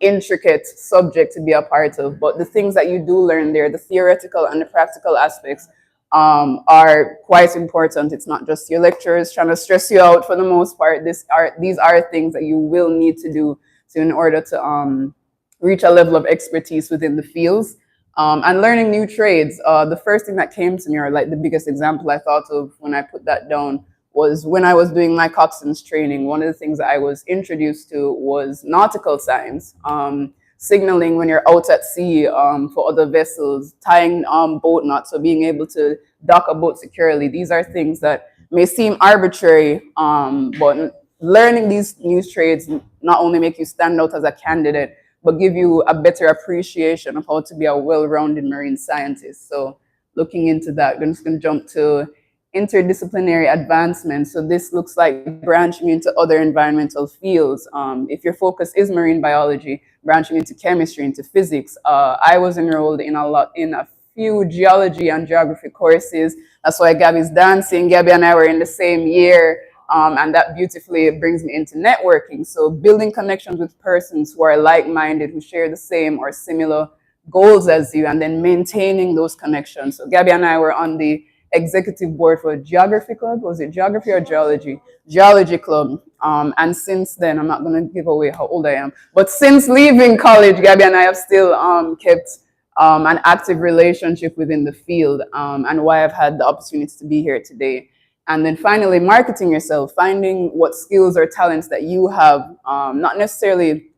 intricate subject to be a part of, but the things that you do learn there, the theoretical and the practical aspects, are quite important. It's not just your lecturers trying to stress you out for the most part. These are things that you will need to do in order to reach a level of expertise within the fields. And learning new trades. The first thing that came to me, or like the biggest example I thought of when I put that down, was when I was doing my coxswain's training. One of the things that I was introduced to was nautical science, signaling when you're out at sea for other vessels, tying boat knots, so being able to dock a boat securely. These are things that may seem arbitrary, but learning these new trades not only make you stand out as a candidate, but give you a better appreciation of how to be a well-rounded marine scientist. So looking into that, I'm just going to jump to interdisciplinary advancement. So this looks like branching into other environmental fields. If your focus is marine biology, branching into chemistry, into physics. I was enrolled in a few geology and geography courses. That's why Gabby's dancing. Gabby and I were in the same year. And that beautifully brings me into networking. So building connections with persons who are like-minded, who share the same or similar goals as you, and then maintaining those connections. So Gabby and I were on the executive board for Geography Club. Was it Geography or Geology? Geology Club. And since then, I'm not going to give away how old I am, but since leaving college, Gabby and I have still kept an active relationship within the field, and why I've had the opportunity to be here today. And then finally, marketing yourself, finding what skills or talents that you have, not necessarily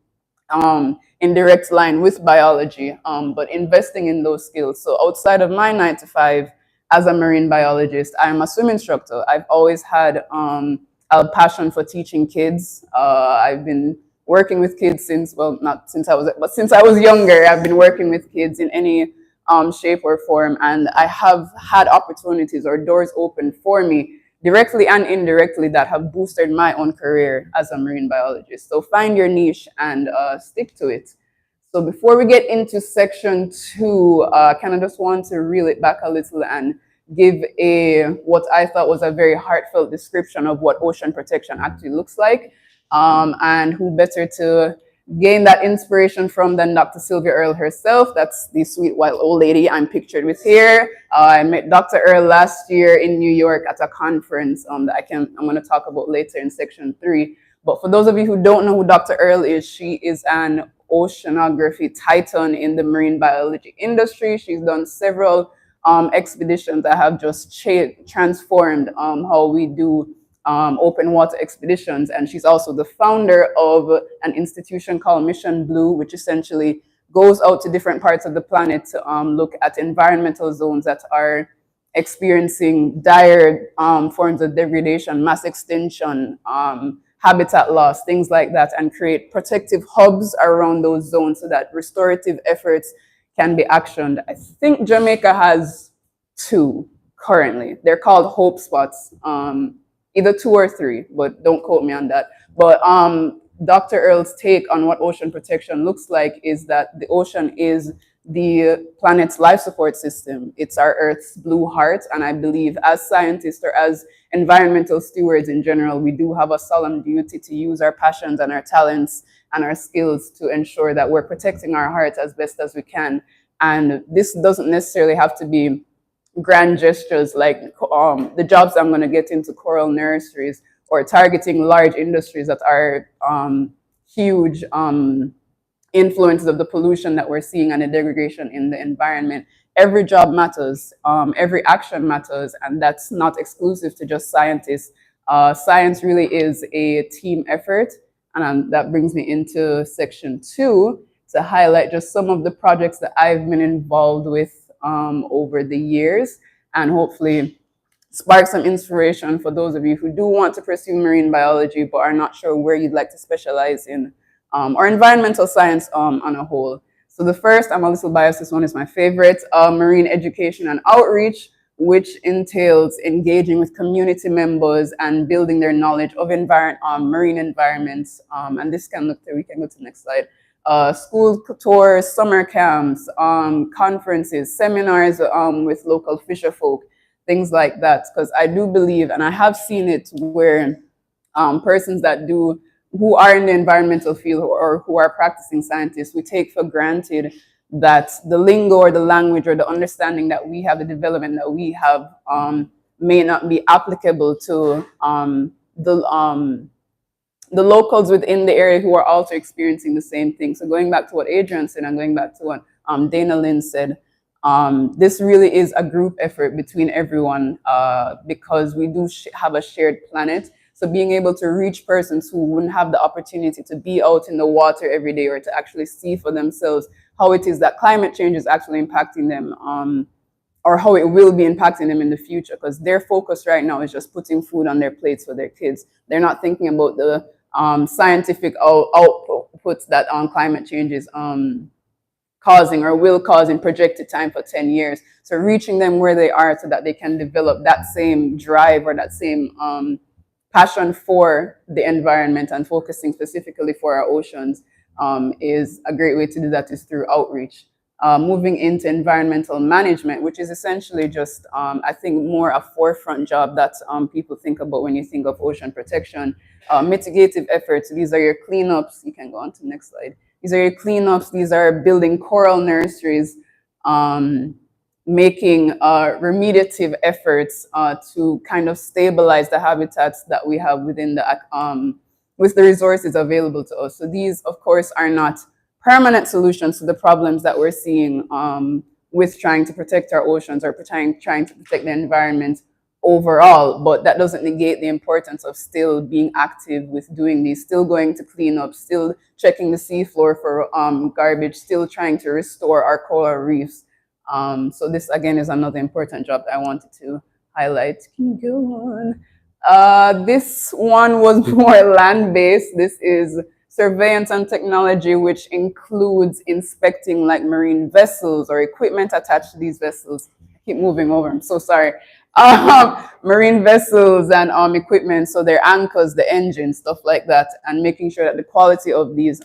in direct line with biology, but investing in those skills. So outside of my 9 to 5 as a marine biologist, I'm a swim instructor. I've always had a passion for teaching kids. I've been working with kids since, well, not since I was, but since I was younger, I've been working with kids in any shape or form. And I have had opportunities or doors open for me directly and indirectly that have boosted my own career as a marine biologist. So find your niche and stick to it. So before we get into section 2, kind of just want to reel it back a little and give what I thought was a very heartfelt description of what ocean protection actually looks like. And who better to gain that inspiration from than Dr. Sylvia Earle herself. That's the sweet white old lady I'm pictured with here. I met Dr. Earle last year in New York at a conference that I'm going to talk about later in section 3. But for those of you who don't know who Dr. Earle is, she is an oceanography titan in the marine biology industry. She's done several expeditions that have just transformed how we do open water expeditions. And she's also the founder of an institution called Mission Blue, which essentially goes out to different parts of the planet to look at environmental zones that are experiencing dire forms of degradation, mass extinction, habitat loss, things like that, and create protective hubs around those zones so that restorative efforts can be actioned. I think Jamaica has 2 currently. They're called hope spots, either 2 or 3, but don't quote me on that. But Dr. Earl's take on what ocean protection looks like is that the ocean is the planet's life support system. It's our Earth's blue heart. And I believe as scientists or as environmental stewards in general, we do have a solemn duty to use our passions and our talents and our skills to ensure that we're protecting our hearts as best as we can. And this doesn't necessarily have to be grand gestures like the jobs I'm going to get into, coral nurseries, or targeting large industries that are huge influences of the pollution that we're seeing and the degradation in the environment. Every job matters, every action matters, and that's not exclusive to just scientists. Science really is a team effort, and that brings me into section 2 to highlight just some of the projects that I've been involved with over the years, and hopefully spark some inspiration for those of you who do want to pursue marine biology but are not sure where you'd like to specialize in, or environmental science on a whole. So the first, I'm a little biased, this one is my favorite, marine education and outreach, which entails engaging with community members and building their knowledge of marine environments. And this can look, we can go to the next slide. School tours, summer camps, conferences, seminars with local fisher folk, things like that. Because I do believe, and I have seen it where persons who are in the environmental field or who are practicing scientists, we take for granted that the lingo or the language or the understanding that we have, the development that we have, may not be applicable to the locals within the area who are also experiencing the same thing. So going back to what Adrian said and going back to what Dainalyn said, this really is a group effort between everyone because we do have a shared planet. So being able to reach persons who wouldn't have the opportunity to be out in the water every day or to actually see for themselves how it is that climate change is actually impacting them, or how it will be impacting them in the future, because their focus right now is just putting food on their plates for their kids. They're not thinking about the scientific outputs that climate change is causing or will cause in projected time for 10 years. So reaching them where they are so that they can develop that same drive or that same passion for the environment and focusing specifically for our oceans is a great way to do that, is through outreach. Moving into environmental management, which is essentially just, I think, more a forefront job that people think about when you think of ocean protection. Mitigative efforts, these are your cleanups. You can go on to the next slide. These are your cleanups. These are building coral nurseries, making remediative efforts to kind of stabilize the habitats that we have within the with the resources available to us. So these, of course, are not permanent solutions to the problems that we're seeing with trying to protect our oceans or trying to protect the environment overall, but that doesn't negate the importance of still being active with doing these, still going to clean up, still checking the seafloor for garbage, still trying to restore our coral reefs. So this, again, is another important job that I wanted to highlight. Can you go on? This one was more land-based. This is surveillance and technology, which includes inspecting like marine vessels or equipment attached to these vessels. I keep moving over, I'm so sorry. Marine vessels and equipment, so their anchors, the engines, stuff like that, and making sure that the quality of these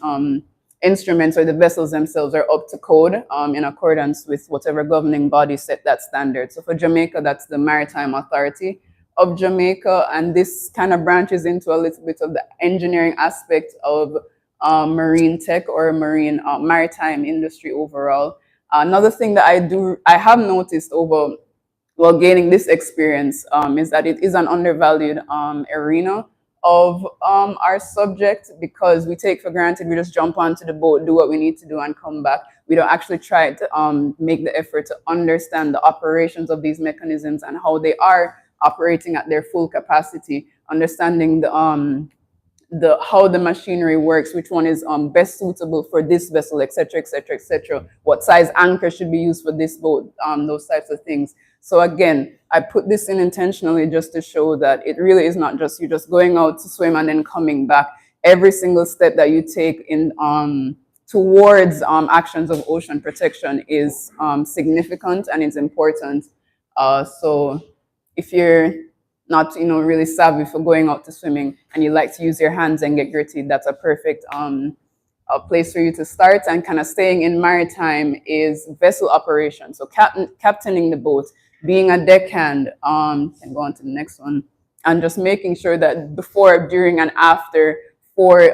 instruments or the vessels themselves are up to code in accordance with whatever governing body set that standard. So for Jamaica, that's the Maritime Authority of Jamaica, and this kind of branches into a little bit of the engineering aspect of marine tech or marine maritime industry overall. Another thing that I have noticed over gaining this experience is that it is an undervalued arena of our subject, because we take for granted we just jump onto the boat, do what we need to do, and come back. We don't actually try to make the effort to understand the operations of these mechanisms and how they are operating at their full capacity, understanding how the machinery works, which one is best suitable for this vessel, etc., etc., etc. What size anchor should be used for this boat, those types of things. So again, I put this in intentionally just to show that it really is not just you just going out to swim and then coming back. Every single step that you take in towards actions of ocean protection is significant and it's important. So if you're not really savvy for going out to swimming and you like to use your hands and get gritty, that's a perfect a place for you to start. And kind of staying in maritime is vessel operation. So captaining the boat, being a deckhand, can go on to the next one, and just making sure that before, during, and after for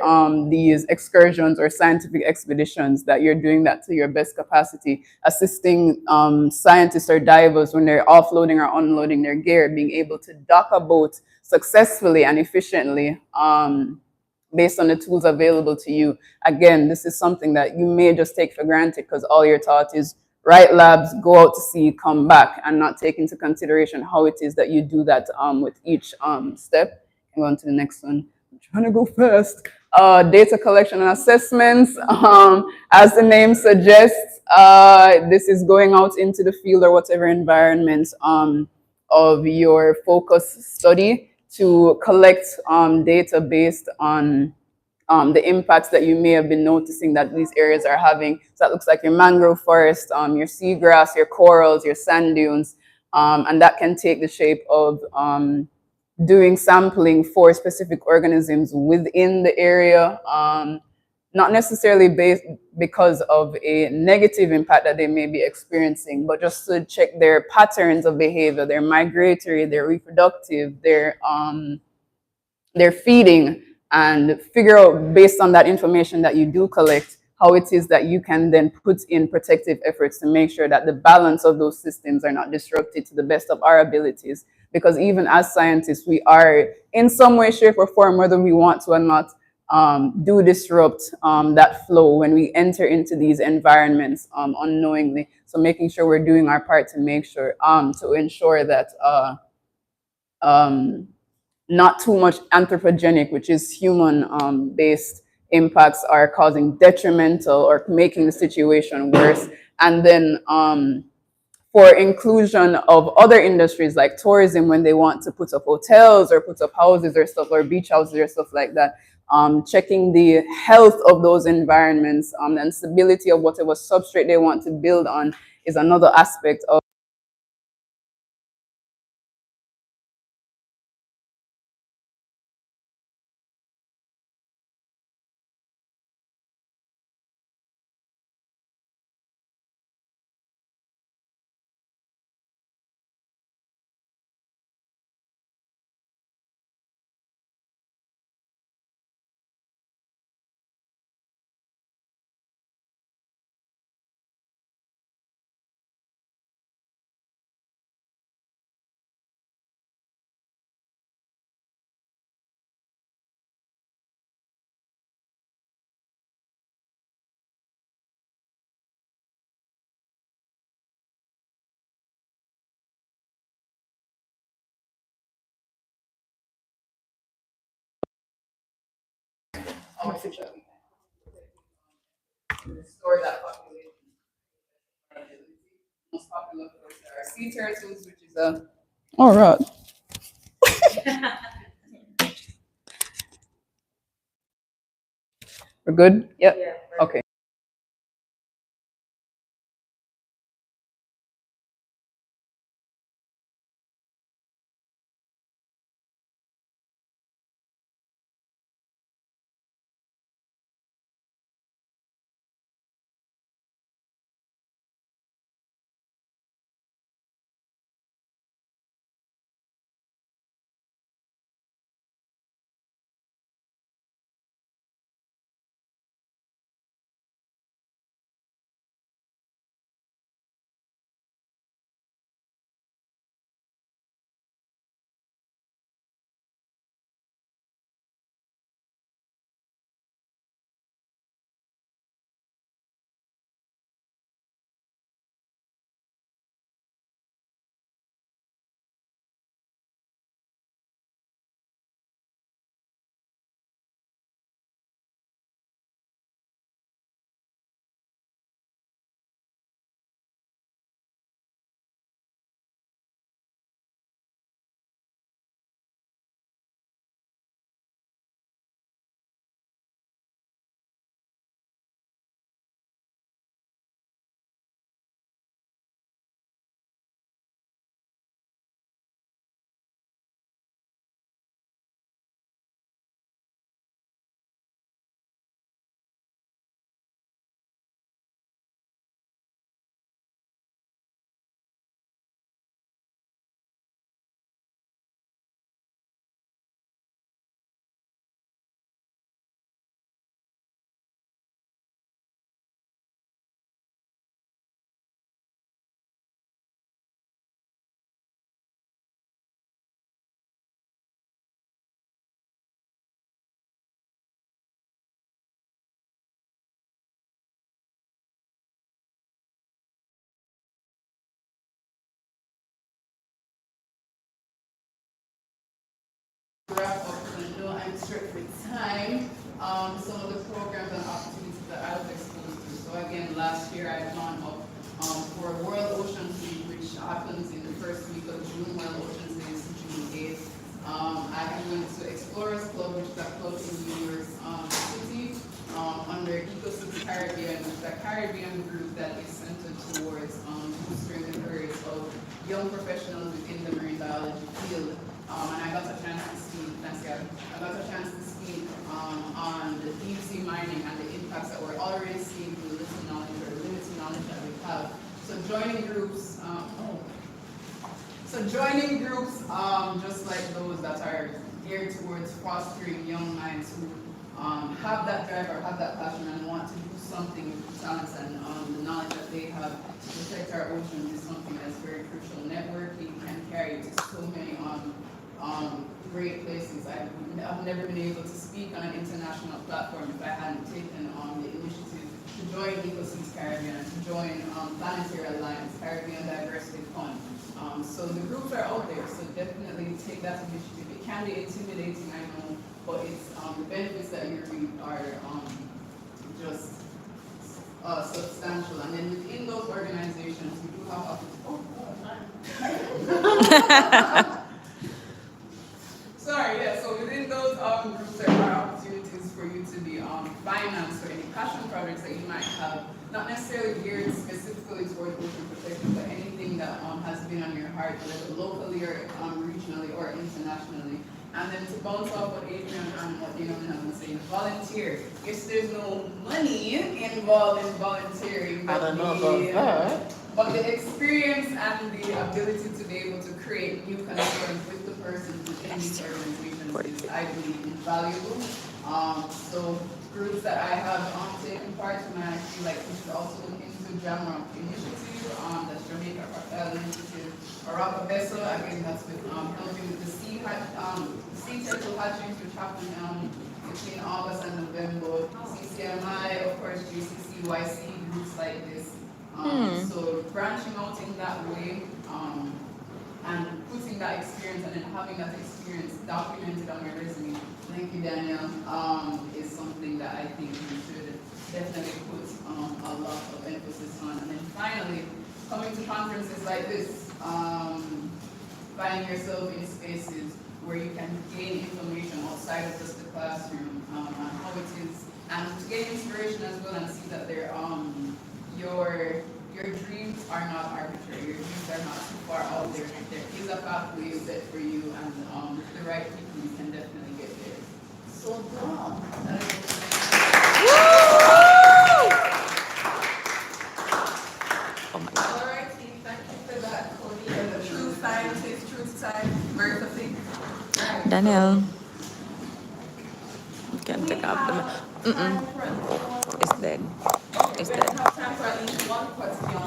these excursions or scientific expeditions that you're doing that to your best capacity, assisting scientists or divers when they're offloading or unloading their gear, being able to dock a boat successfully and efficiently based on the tools available to you. Again, this is something that you may just take for granted because all you're taught is write labs, go out to sea, come back, and not take into consideration how it is that you do that with each step. And go on to the next one. I'm trying to go fast. Data collection and assessments. As the name suggests, this is going out into the field or whatever environment of your focus study to collect data based on the impacts that you may have been noticing that these areas are having. So that looks like your mangrove forest, your seagrass, your corals, your sand dunes, and that can take the shape of doing sampling for specific organisms within the area, not necessarily based because of a negative impact that they may be experiencing, but just to check their patterns of behavior, their migratory, their reproductive, their feeding, and figure out based on that information that you do collect, how it is that you can then put in protective efforts to make sure that the balance of those systems are not disrupted to the best of our abilities. Because even as scientists, we are in some way, shape, or form, whether we want to or not, do disrupt that flow when we enter into these environments unknowingly. So making sure we're doing our part to make sure, to ensure that not too much anthropogenic, which is human based impacts, are causing detrimental or making the situation worse. And then for inclusion of other industries like tourism, when they want to put up hotels or put up houses or stuff, or beach houses or stuff like that, checking the health of those environments and stability of whatever substrate they want to build on is another aspect of restore that population. Most popular foods are sea turtles, which is a all right. We're good? Yep. Okay. wrap up, because I know I'm strict with time, some of the programs and opportunities that I was exposed to. So again, last year I've gone up for World Oceans Week, which happens in the first week of June. World Oceans Day is June 8th. I went to Explorers Club, which is a club in New York City, under Ecosystem Caribbean, which is a Caribbean group that is centered towards boosting the careers of young professionals within the marine biology field. And I got a chance to speak, thanks God, I got a chance to speak on the deep sea mining and the impacts that we're already seeing through the little knowledge or the limited knowledge that we have. So joining groups, just like those that are geared towards fostering young minds who have that drive or have that passion and want to do something with the talents and the knowledge that they have to protect our oceans is something that's very crucial. Networking can carry to so many great places. I've never been able to speak on an international platform if I hadn't taken the initiative to join Ecosystems Caribbean, to join Planetary Alliance, Caribbean Diversity Fund. So the groups are out there, so definitely take that initiative. It can be intimidating, I know, but it's the benefits that you reap are just substantial. And then within those organizations, we do have sorry, yeah, so within those groups, there are opportunities for you to be financed for any passion projects that you might have, not necessarily geared specifically towards ocean protection, but anything that has been on your heart, whether locally or regionally or internationally. And then to bounce off what Adrian and what Dainalyn have been saying, volunteer. Yes, there's no money involved in volunteering. I don't know about that. But the experience and the ability to be able to create new connections with the person within these organizations is, I believe, invaluable. So groups that I have taken part in, and I feel like we should also look into Jamrock Initiative, that's Jamaica Initiative, Araka Vessel, again, that's with helping with the sea turtle hatcheries, which happen between August and November. CCMI, of course, GCCYC, groups like this. So branching out in that way and putting that experience and then having that experience documented on your resume, thank you, Daniel, is something that I think you should definitely put a lot of emphasis on. And then finally, coming to conferences like this, finding yourself in spaces where you can gain information outside of just the classroom on how it is, and to gain inspiration as well and see that your dreams are not arbitrary. Your dreams are not too far out there. There is a pathway set for you, and with the right people, you can definitely get there. So dumb. All right, Steve, thank you for that, Cody. You're the true scientist, true science, very complete. Daniel, you can take off the. It's dead. It's We're going dead. to have time for at least one question.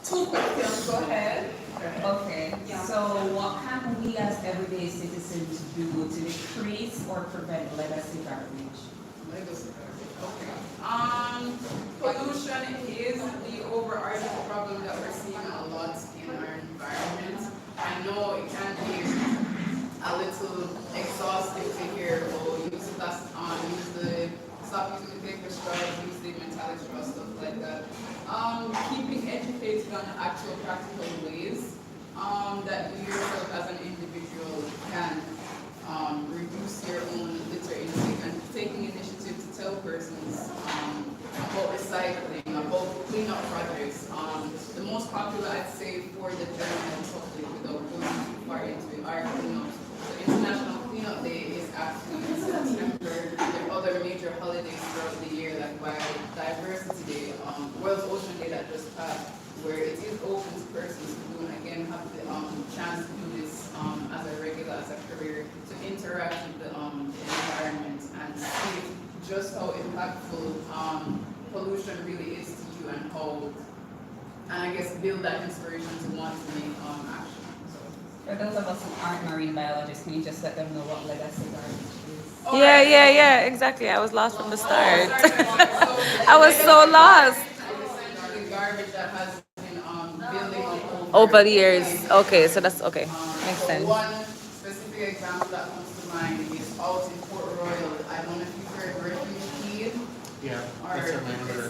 Two questions, go ahead. Okay, so what can we as everyday citizens do to decrease or prevent legacy garbage? Legacy garbage, okay. Pollution is the overarching problem that we're seeing a lot in our environment. I know it can be a little exhausting to hear, stop using the paper straw, use the metallic straw, stuff like that. Keeping educated on actual practical ways that you yourself as an individual can reduce your own litter intake, and taking initiative to tell persons about recycling, about cleanup projects. The most popular, I'd say, for the general public, without going too far into it, are cleanups. So International Cleanup Day is actually in September. There are other major holidays throughout the year, like Biodiversity Day, World Ocean Day that just passed, where it is open to persons who, again, have the chance to do this as a regular, as a career, to interact with the environment and see just how impactful pollution really is to you, and how, and I guess build that inspiration to want to make action. For those of us who aren't marine biologists, can you just let them know what legacy garbage is? Yeah, exactly. I was lost from the start. I I was so lost. Essentially garbage that has been building up Over the years. Okay, so that's okay. Makes So sense. one specific example that comes to mind is out in Port Royal. I don't know if you've heard Refuge Key. Yeah, Or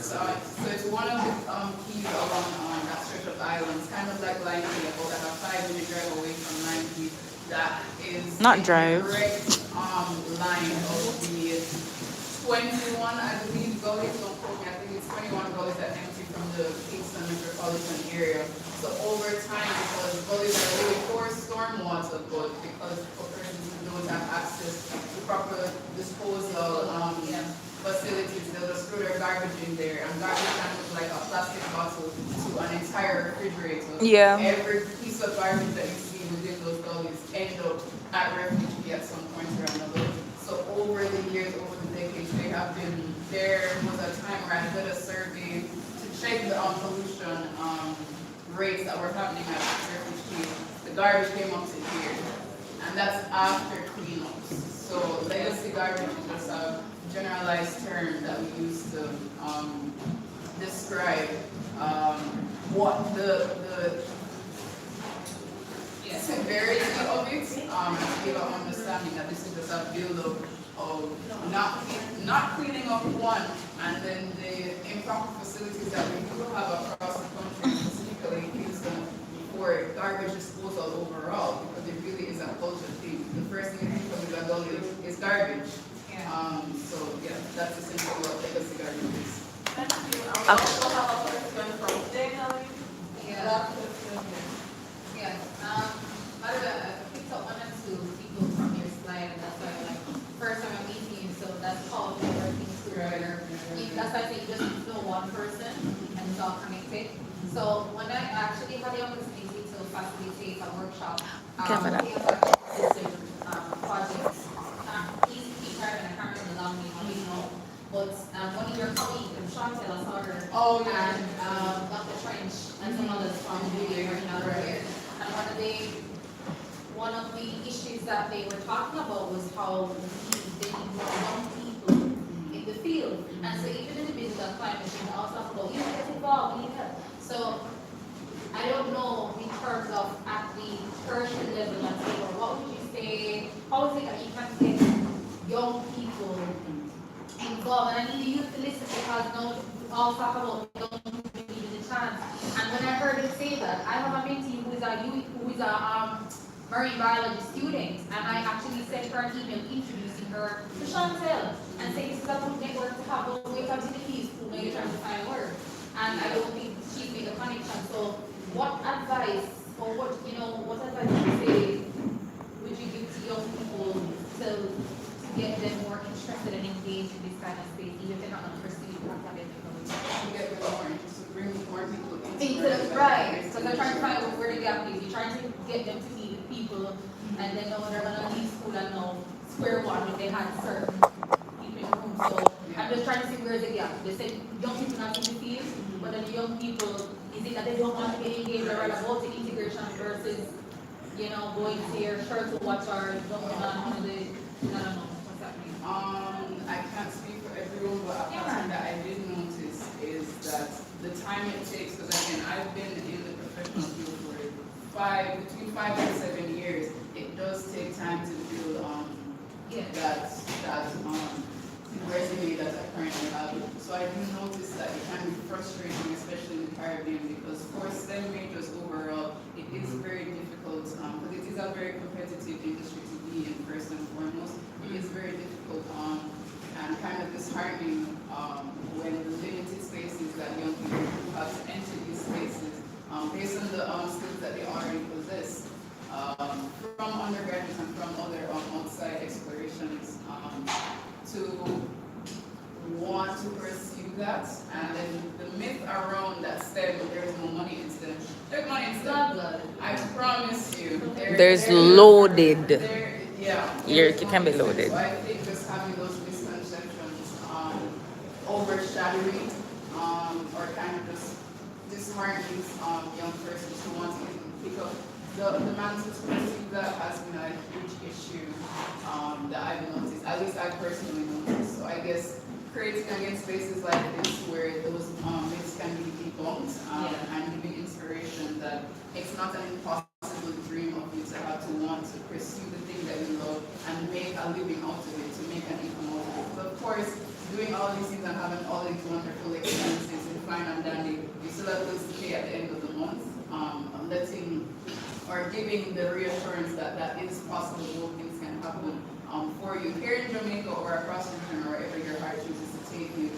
so it's one of the keys along that stretch of islands, kind of like Line Key, about like a 5-minute drive away from Line Key. That is Not a drive. direct line of the 21, I believe, gullies. Don't quote me. I think it's 21 gullies that empty from the Kingston metropolitan area. So over time, because gullies are really for stormwater, but because persons who don't have access to proper disposal facilities, they'll just throw their garbage in there, and garbage can look like a plastic bottle to an entire refrigerator. Yeah. Every piece of garbage that you see within those gullies end up at Refuge at some point or another. So over the years, over the decades, there was a time where I did a survey to check the pollution rates that were happening at Refuge. The garbage came up to here, and that's after cleanups. So legacy garbage is just a generalized term that we use to describe what the severity of it, to give an understanding that this is just a build-up of not cleaning up one, and then the improper facilities that we do have across the country, specifically in Houston, for garbage disposal overall, because it really is a culture thing. The first thing people with a gully is garbage. So yeah, that's essentially what legacy garbage is. Thank you. I also have a question from Dainalyn. Yeah. Yeah. By the way, I picked up 1 and 2 people from your slide, and that's why like first time I'm meeting you, so that's how we work things together. That's why I say you just need to know one person and it's all connected. So when I actually had the opportunity to facilitate a workshop, projects, he's private, I can't remember the long name, you know, but one of your colleagues, Chantel, I saw her, and Dr. Trench, and some others from here and other here. And one of the issues that they were talking about was how they need more young people in the field. And so even in the business of climate change, I was talking about, you get involved, you need help. So I don't know in terms of at the tertiary level, let's say, or what would you say, how is it that you can get young people involved? And I need the youth to listen because now we all talk about young people giving the chance. And when I heard him say that, I have a mentee who is a marine biology student, and I actually sent her an email introducing her to Chantel and saying this is a good network to have those wake activities who may try to find work. And I don't think she's made a connection. So what advice or what advice would you say would you give to young people to get them more interested and engaged in this kind of space, even if they're not going to pursue academic knowledge? To get more interested, bring more people Into the right, so they're trying to find out where the gap is. You're trying to get them to meet people, and then know they're gonna leave school and know square one if they had certain people in the room. So I'm just trying to see where's the gap. They said young people not in the field, but then the young people, is it that they don't want to get engaged or about the integration versus, going to your church to watch or going on one of the, I don't know what's happening. I can't speak for everyone, but a pattern that I did notice is that the time it takes, because again, I've been in the professional field for between 5 and 7 years. It does take time to build that resume that I currently have. So I do notice that it can be frustrating, especially in the Caribbean, because for STEM majors overall, it is very difficult, because it is a very competitive industry to be in first and foremost. It is very difficult and kind of disheartening when the limited spaces that young people who have to enter these spaces based on the skills that they already possess from undergraduates and from other outside explorations to want to pursue that. And then the myth around that STEM, there is no money in STEM. There's money in STEM. I promise you. There's loaded. You can be loaded. So I think just having those misconceptions overshadowing or kind of just disheartening young persons who want to pick up the mantle to pursue that has been a huge issue that I've noticed, at least I personally noticed. So I guess creating again spaces like this where those myths can be debunked and giving inspiration that it's not an impossible dream of you to have to fine and dandy, you still have bills to pay at the end of the month. Letting or giving the reassurance that that is possible, both things can happen for you here in Jamaica or across the region or wherever your heart chooses to take you.